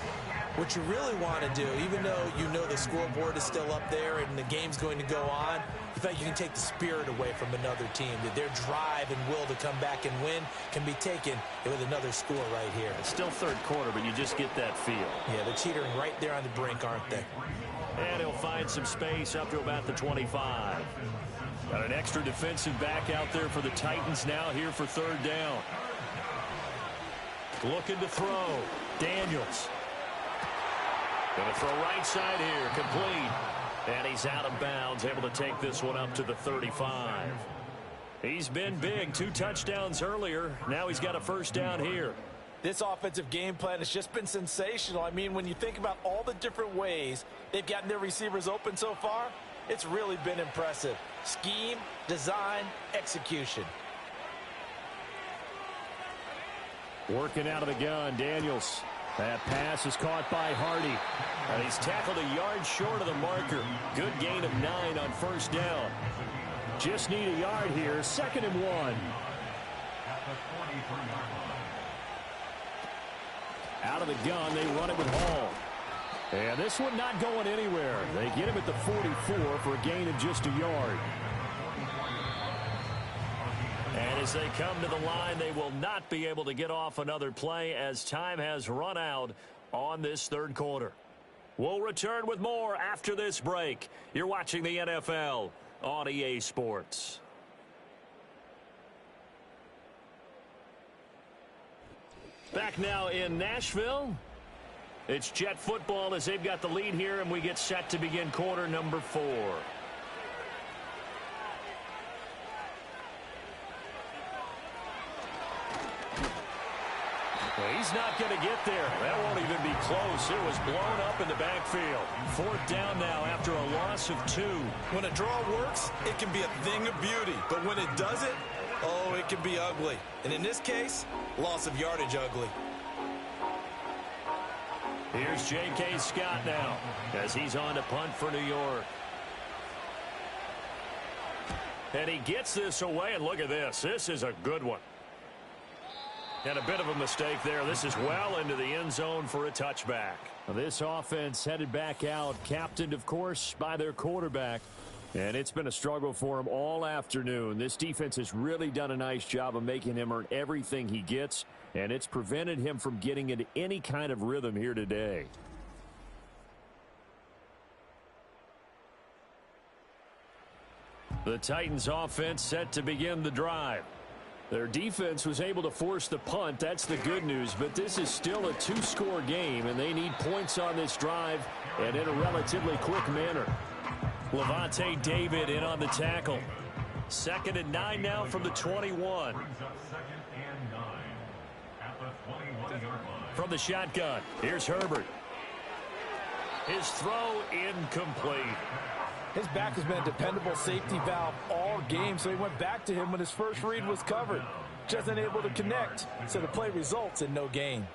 what you really want to do, even though you know the scoreboard is still up there and the game's going to go on, in fact, you can take the spirit away from another team. That their drive and will to come back and win can be taken with another score right here. It's still third quarter, but you just get that feel. Yeah, they're teetering right there on the brink, aren't they? And he'll find some space up to about the 25. Got an extra defensive back out there for the Titans now here for 3rd down. Looking to throw. Daniels. Going to throw right side here. Complete. And he's out of bounds. Able to take this one up to the 35. He's been big. 2 touchdowns earlier. Now he's got a 1st down here. This offensive game plan has just been sensational. I mean, when you think about all the different ways they've gotten their receivers open so far, it's really been impressive. Scheme, design, execution. Working out of the gun, Daniels. That pass is caught by Hardy. And he's tackled a yard short of the marker. Good gain of 9 on 1st down. Just need a yard here. 2nd and 1. Out of the gun, they run it with Hall. And this one not going anywhere. They get him at the 44 for a gain of just a yard. And as they come to the line, they will not be able to get off another play as time has run out on this 3rd quarter. We'll return with more after this break. You're watching the NFL on EA Sports. Back now in Nashville. It's Jet football as they've got the lead here, and we get set to begin quarter number 4. He's not going to get there. That won't even be close. It was blown up in the backfield. 4th down now after a loss of 2. When a draw works, it can be a thing of beauty. But when it doesn't, oh, it can be ugly. And in this case, loss of yardage ugly. Here's J.K. Scott now as he's on to punt for New York. And he gets this away, and look at this. This is a good one. And a bit of a mistake there. This is well into the end zone for a touchback. This offense headed back out, captained, of course, by their quarterback. And it's been a struggle for him all afternoon. This defense has really done a nice job of making him earn everything he gets, and it's prevented him from getting into any kind of rhythm here today. The Titans offense set to begin the drive. Their defense was able to force the punt. That's the good news, but this is still a 2-score game, and they need points on this drive and in a relatively quick manner. Levante David in on the tackle. 2nd and 9 now from the 21. Brings up 2nd and 9 at the 21-yard line. From the shotgun, here's Herbert. His throw incomplete. His back has been a dependable safety valve all game, so he went back to him when his first read was covered. Just unable to connect, so the play results in no gain.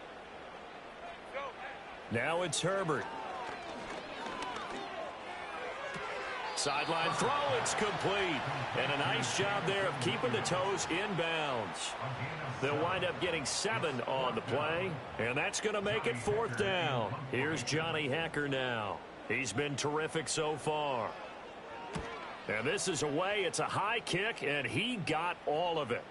Now it's Herbert. Sideline throw, it's complete. And a nice job there of keeping the toes inbounds. They'll wind up getting 7 on the play, and that's going to make it 4th down. Here's Johnny Hacker now. He's been terrific so far. And this is away. It's a high kick, and he got all of it.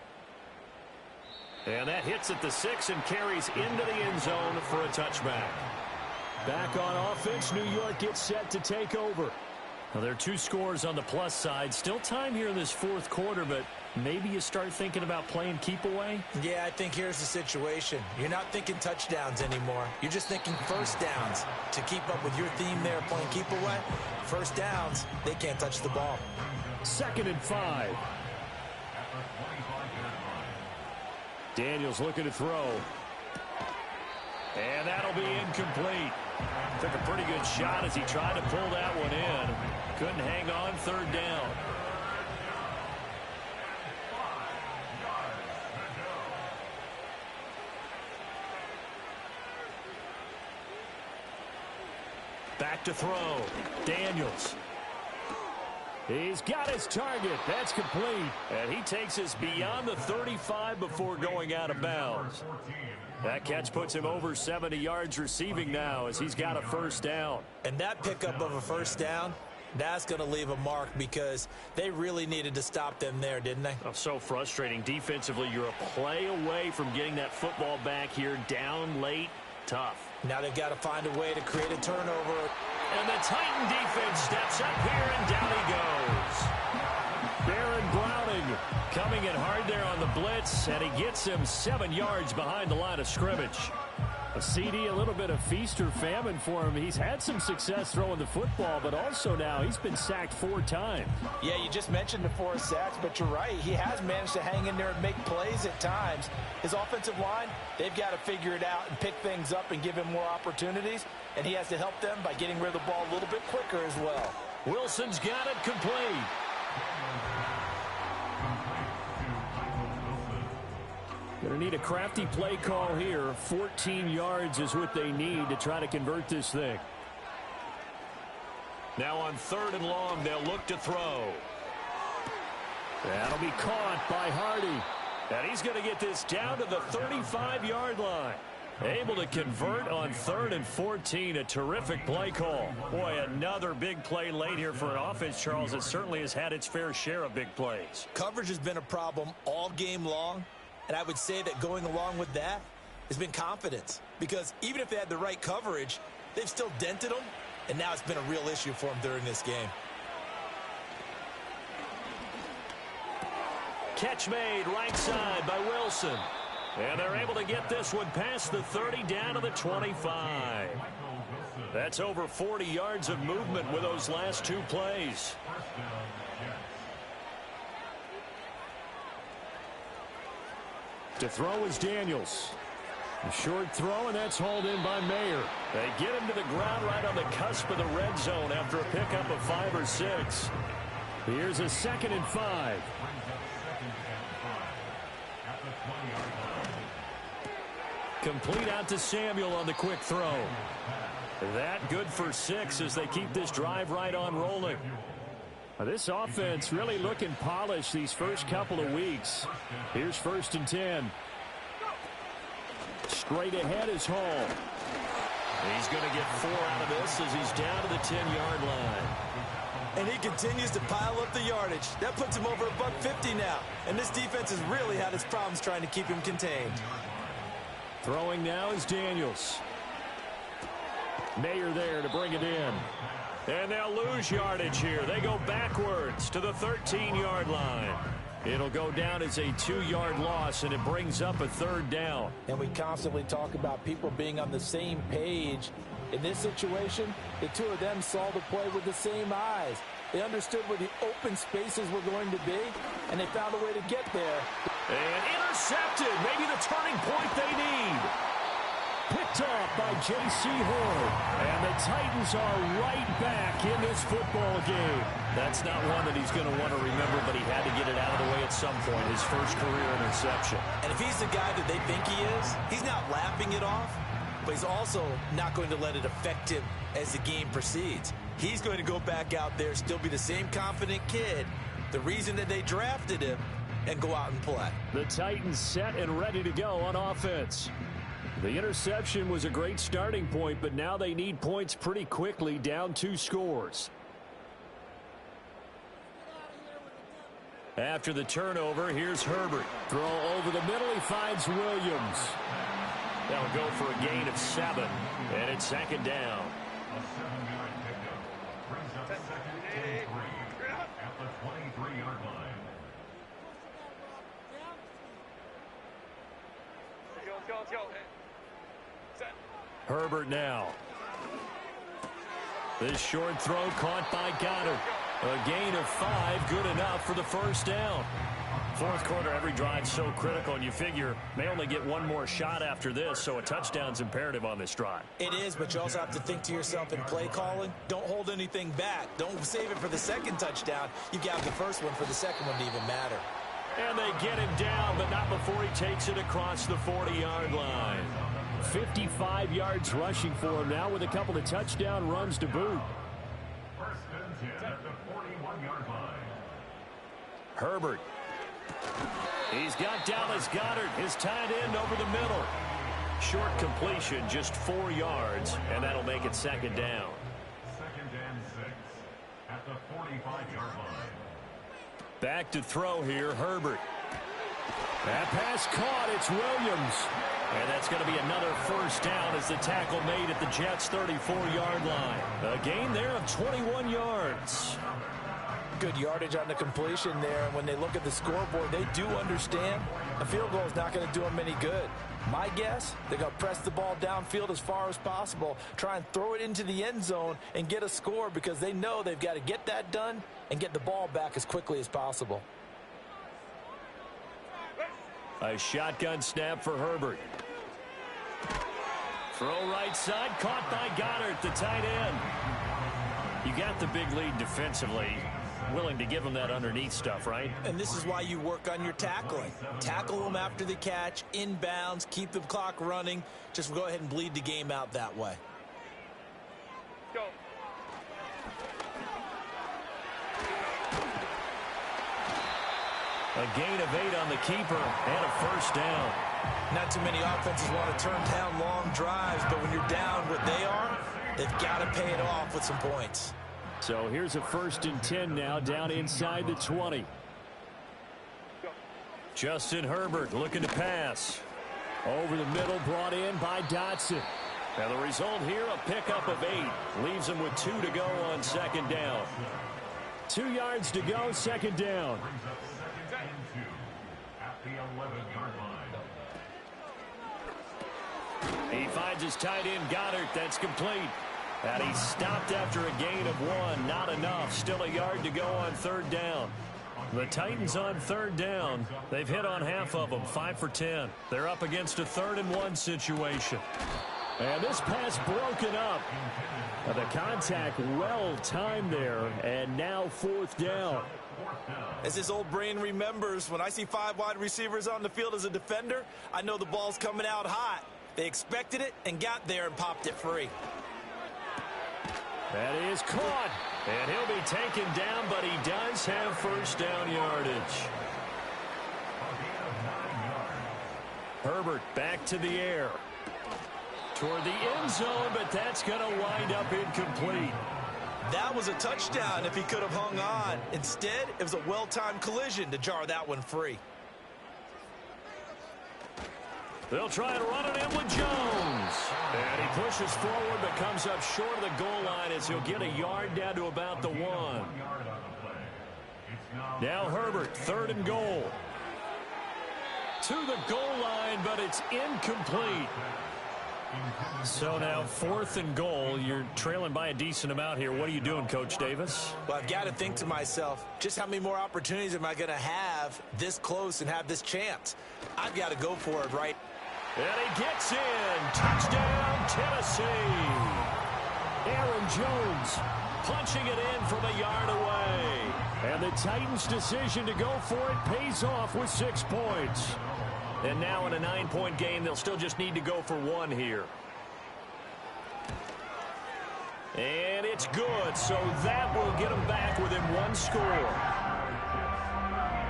And that hits at the 6 and carries into the end zone for a touchback. Back on offense, New York gets set to take over. Now, there are 2 scores on the plus side. Still time here in this 4th quarter, but maybe you start thinking about playing keep away? Yeah, I think here's the situation. You're not thinking touchdowns anymore. You're just thinking first downs. To keep up with your theme there, playing keep away, first downs, they can't touch the ball. 2nd and 5. Daniels looking to throw. And that'll be incomplete. Took a pretty good shot as he tried to pull that one in. Couldn't hang on, 3rd down. Back to throw. Daniels. He's got his target. That's complete. And he takes us beyond the 35 before going out of bounds. That catch puts him over 70 yards receiving now as he's got a 1st down. And that pickup of a 1st down, that's going to leave a mark because they really needed to stop them there, didn't they? Oh, so frustrating. Defensively, you're a play away from getting that football back here. Down late, tough. Now they've got to find a way to create a turnover. And the Titan defense steps up here, and down he goes. Baron Browning coming in hard there on the blitz, and he gets him 7 yards behind the line of scrimmage. A CD, a little bit of feast or famine for him. He's had some success throwing the football, but also now he's been sacked 4 times. Yeah, you just mentioned the 4 sacks, but you're right. He has managed to hang in there and make plays at times. His offensive line, they've got to figure it out and pick things up and give him more opportunities, and he has to help them by getting rid of the ball a little bit quicker as well. Wilson's got it complete. Going to need a crafty play call here. 14 yards is what they need to try to convert this thing. Now on 3rd and long, they'll look to throw. That'll be caught by Hardy. And he's going to get this down to the 35-yard line. Able to convert on 3rd and 14. A terrific play call. Boy, another big play late here for an offense, Charles, that certainly has had its fair share of big plays. Coverage has been a problem all game long. And I would say that going along with that has been confidence. Because even if they had the right coverage, they've still dented them. And now it's been a real issue for them during this game. Catch made right side by Wilson. And they're able to get this one past the 30 down to the 25. That's over 40 yards of movement with those last 2 plays. To throw is Daniels. A short throw, and that's hauled in by Mayer. They get him to the ground right on the cusp of the red zone after a pickup of 5 or 6. Here's a 2nd and 5. Complete out to Samuel on the quick throw. That good for 6 as they keep this drive right on rolling. This offense really looking polished these first couple of weeks. Here's 1st and 10. Straight ahead is Hall. He's going to get 4 out of this as he's down to the 10-yard line. And he continues to pile up the yardage. That puts him over $150 now. And this defense has really had its problems trying to keep him contained. Throwing now is Daniels. Mayer there to bring it in. And they'll lose yardage here. They go backwards to the 13-yard line. It'll go down as a 2-yard loss, and it brings up a 3rd down. And we constantly talk about people being on the same page. In this situation, the 2 of them saw the play with the same eyes. They understood where the open spaces were going to be, and they found a way to get there. And intercepted. Maybe the turning point they need. Picked off by J.C. Horn. And the Titans are right back in this football game. That's not one that he's going to want to remember, but he had to get it out of the way at some point, his first career interception. And if he's the guy that they think he is, he's not laughing it off, but he's also not going to let it affect him as the game proceeds. He's going to go back out there, still be the same confident kid, the reason that they drafted him, and go out and play. The Titans set and ready to go on offense. The interception was a great starting point, but now they need points pretty quickly, down 2 scores. After the turnover, here's Herbert. Throw over the middle, he finds Williams. They'll go for a gain of 7, and it's second down. A 7-yard pickup brings up second and 3 at the 23-yard line. Let's go. Set. Herbert now. This short throw caught by Goddard. A gain of 5, good enough for the first down. Fourth quarter, every drive so critical, and you figure may only get one more shot after this, so a touchdown's imperative on this drive. It is, but you also have to think to yourself in play calling, don't hold anything back. Don't save it for the second touchdown. You've got the first one for the second one to even matter. And they get him down, but not before he takes it across the 40-yard line. 55 yards rushing for him now with a couple of touchdown runs to boot. First and 10 at the 41-yard line. Herbert. He's got Dallas Goddard, his tight end, over the middle. Short completion, just 4 yards, and that'll make it second down. Second and 6 at the 45-yard line. Back to throw here, Herbert. That pass caught, it's Williams. And that's going to be another first down as the tackle made at the Jets' 34-yard line. A gain there of 21 yards. Good yardage on the completion there, and when they look at the scoreboard, they do understand a field goal is not going to do them any good. My guess, they're going to press the ball downfield as far as possible, try and throw it into the end zone and get a score because they know they've got to get that done and get the ball back as quickly as possible. A shotgun snap for Herbert. Throw right side, caught by Goddard, the tight end. You got the big lead defensively. Willing to give him that underneath stuff, right? And this is why you work on your tackling. Tackle them after the catch, inbounds, keep the clock running. Just go ahead and bleed the game out that way. Go. A gain of 8 on the keeper and a first down. Not too many offenses want to turn down long drives, but when you're down what they are, they've got to pay it off with some points. So here's a first and 10 now, down inside the 20. Justin Herbert looking to pass. Over the middle, brought in by Dotson. And the result here, a pickup of 8. Leaves him with 2 to go on second down. 2 yards to go, second down. Second and 2 at the 11-yard line. He finds his tight end, Goddard. That's complete. And he stopped after a gain of 1. Not enough. Still a yard to go on third down. The Titans on third down. They've hit on half of them, 5 for 10. They're up against a 3rd and 1 situation. And this pass broken up. The contact well timed there. And now 4th down. As his old brain remembers, when I see 5 wide receivers on the field as a defender, I know the ball's coming out hot. They expected it and got there and popped it free. That is caught, and he'll be taken down, but he does have first down yardage. Herbert back to the air. Toward the end zone, but that's going to wind up incomplete. That was a touchdown if he could have hung on. Instead, it was a well-timed collision to jar that one free. They'll try and run it in with Jones. And he pushes forward but comes up short of the goal line as he'll get a yard down to about the 1. Now Herbert, 3rd and goal. To the goal line, but it's incomplete. So now 4th and goal. You're trailing by a decent amount here. What are you doing, Coach Davis? Well, I've got to think to myself, just how many more opportunities am I going to have this close and have this chance? I've got to go for it, right? And he gets in. Touchdown, Tennessee. Aaron Jones Punching it in from a yard away. And the Titans' decision to go for it pays off with 6 points. And now in a 9-point game, they'll still just need to go for 1 here. And it's good, so that will get them back within 1 score.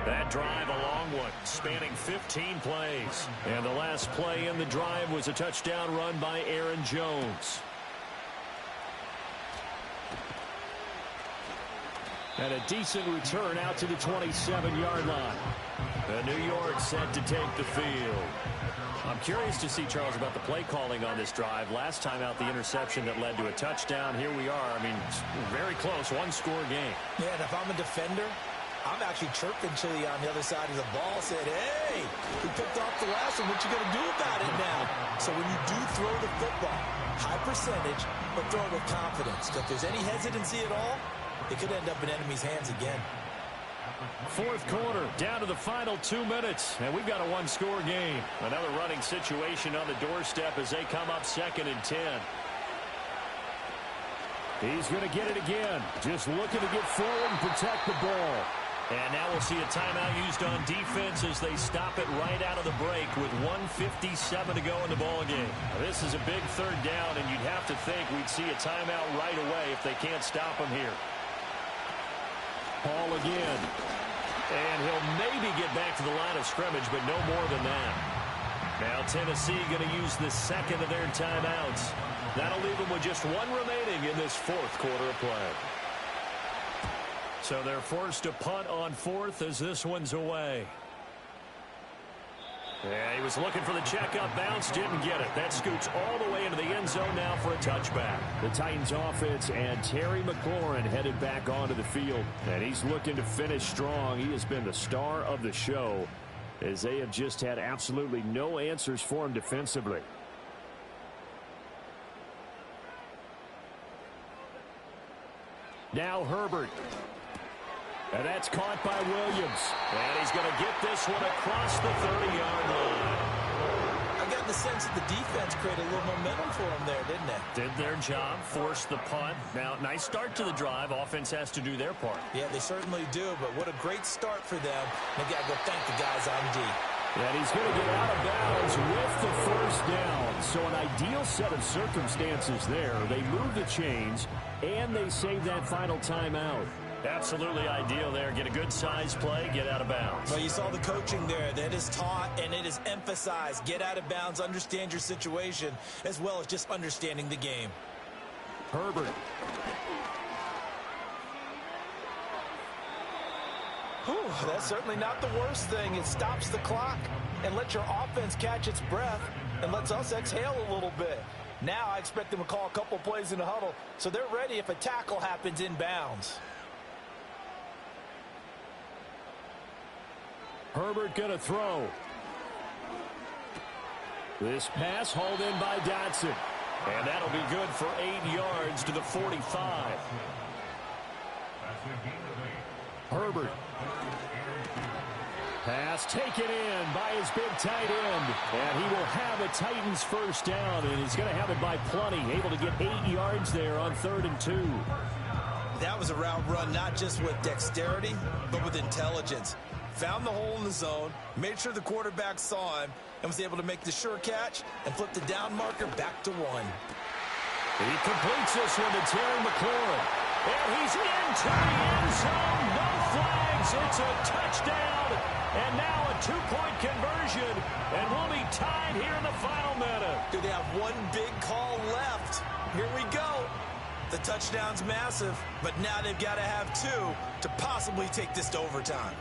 That drive, a long one, spanning 15 plays. And the last play in the drive was a touchdown run by Aaron Jones. And a decent return out to the 27-yard line. The New York set to take the field. I'm curious to see, Charles, about the play calling on this drive. Last time out, the interception that led to a touchdown. Here we are. I mean, very close, 1-score game. Yeah, and if I'm a defender, I'm actually chirping Chili on the other side of the ball, said, hey, we picked off the last one. What you going to do about it now? So when you do throw the football, high percentage, but throw it with confidence. If there's any hesitancy at all, it could end up in enemy's hands again. 4th quarter, down to the final 2 minutes, and we've got a 1-score game. Another running situation on the doorstep as they come up 2nd and 10. He's going to get it again. Just looking to get forward and protect the ball. And now we'll see a timeout used on defense as they stop it right out of the break with 1:57 to go in the ball game. This is a big 3rd down, and you'd have to think we'd see a timeout right away if they can't stop him here. Ball again. And he'll maybe get back to the line of scrimmage, but no more than that. Now Tennessee going to use the 2nd of their timeouts. That'll leave them with just 1 remaining in this 4th quarter of play. So they're forced to punt on 4th as this one's away. Yeah, he was looking for the checkup bounce, didn't get it. That scoots all the way into the end zone now for a touchback. The Titans offense and Terry McLaurin headed back onto the field. And he's looking to finish strong. He has been the star of the show as they have just had absolutely no answers for him defensively. Now Herbert. And that's caught by Williams. And he's going to get this one across the 30-yard line. I got the sense that the defense created a little momentum for them there, didn't they? Did their job, forced the punt. Now, nice start to the drive. Offense has to do their part. Yeah, they certainly do, but what a great start for them. They got to go thank the guys on D. And he's going to get out of bounds with the 1st down. So an ideal set of circumstances there. They move the chains, and they save that final timeout. Absolutely ideal there. Get a good size play, get out of bounds. Well, you saw the coaching there. That is taught and it is emphasized. Get out of bounds, understand your situation, as well as just understanding the game. Herbert. Whew, that's certainly not the worst thing. It stops the clock and lets your offense catch its breath and lets us exhale a little bit. Now I expect them to call a couple plays in the huddle so they're ready if a tackle happens in bounds. Herbert going to throw. This pass hauled in by Dotson. And that'll be good for 8 yards to the 45. Herbert. Pass taken in by his big tight end. And he will have a Titans 1st down, and he's going to have it by plenty. Able to get 8 yards there on 3rd and 2. That was a route run not just with dexterity, but with intelligence. Found the hole in the zone, made sure the quarterback saw him, and was able to make the sure catch and flip the down marker back to 1. He completes this one to Terry McLaurin. And he's into the end zone. No flags. It's a touchdown. And now a 2-point conversion. And we'll be tied here in the final minute. Do they have one big call left? Here we go. The touchdown's massive, but now they've got to have 2 to possibly take this to overtime.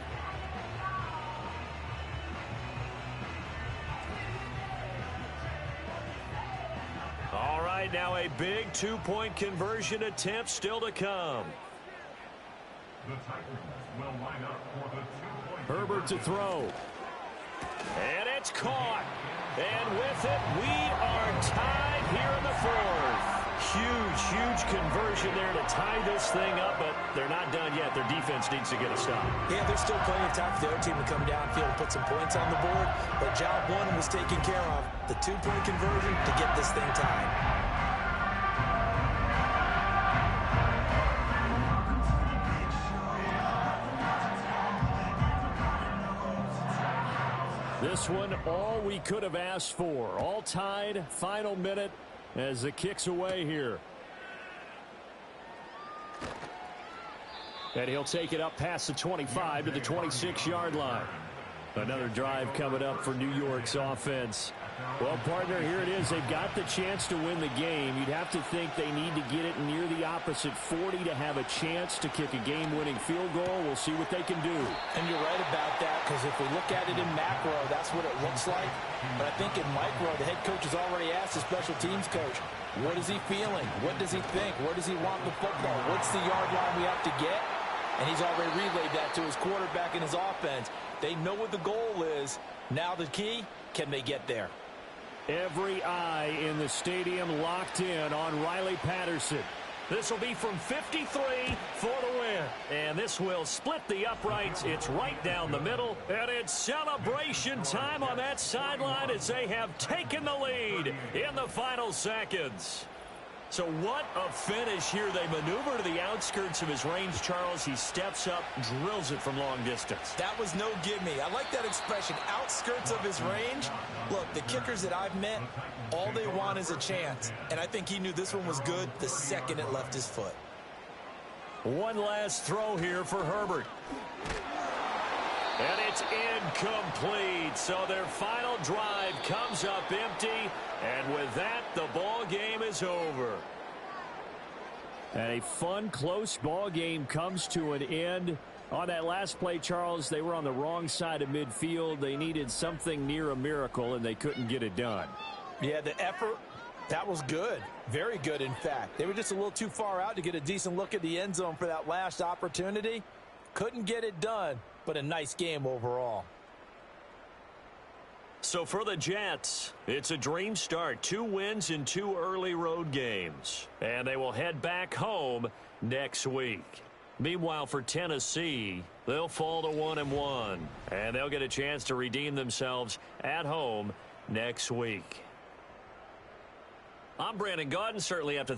All right, now a big 2-point conversion attempt still to come. The Titans will line up for the 2-point. Herbert to throw. And it's caught. And with it, we are tied here in the fourth. Huge conversion there to tie this thing up, but they're not done yet. Their defense needs to get a stop. Yeah, there's still plenty of time for the other team to come downfield and put some points on the board, but job one was taken care of. The 2-point conversion to get this thing tied. This one, all we could have asked for. All tied, final minute as the kick's away here. And he'll take it up past the 25 to the 26-yard line. Another drive coming up for New York's offense. Well, partner, here it is. They've got the chance to win the game. You'd have to think they need to get it near the opposite 40 to have a chance to kick a game-winning field goal. We'll see what they can do. And you're right about that, because if we look at it in macro, that's what it looks like. But I think in micro, the head coach has already asked the special teams coach, what is he feeling? What does he think? Where does he want the football? What's the yard line we have to get? And he's already relayed that to his quarterback and his offense. They know what the goal is. Now the key, can they get there? Every eye in the stadium locked in on Riley Patterson. This will be from 53 for the win. And this will split the uprights. It's right down the middle. And it's celebration time on that sideline as they have taken the lead in the final seconds. So what a finish here. They maneuver to the outskirts of his range, Charles. He steps up, drills it from long distance. That was no gimme. I like that expression, outskirts of his range. Look, the kickers that I've met, all they want is a chance. And I think he knew this one was good the second it left his foot. One last throw here for Herbert. And it's incomplete. So their final drive comes up empty. And with that, the ball game is over. And a fun, close ball game comes to an end. On that last play, Charles, they were on the wrong side of midfield. They needed something near a miracle, and they couldn't get it done. Yeah, the effort, that was good. Very good, in fact. They were just a little too far out to get a decent look at the end zone for that last opportunity. Couldn't get it done, but a nice game overall. So for the Jets, it's a dream start. 2 wins in 2 early road games. And they will head back home next week. Meanwhile, for Tennessee, they'll fall to 1-1. And they'll get a chance to redeem themselves at home next week. I'm Brandon Gaudin. Certainly have to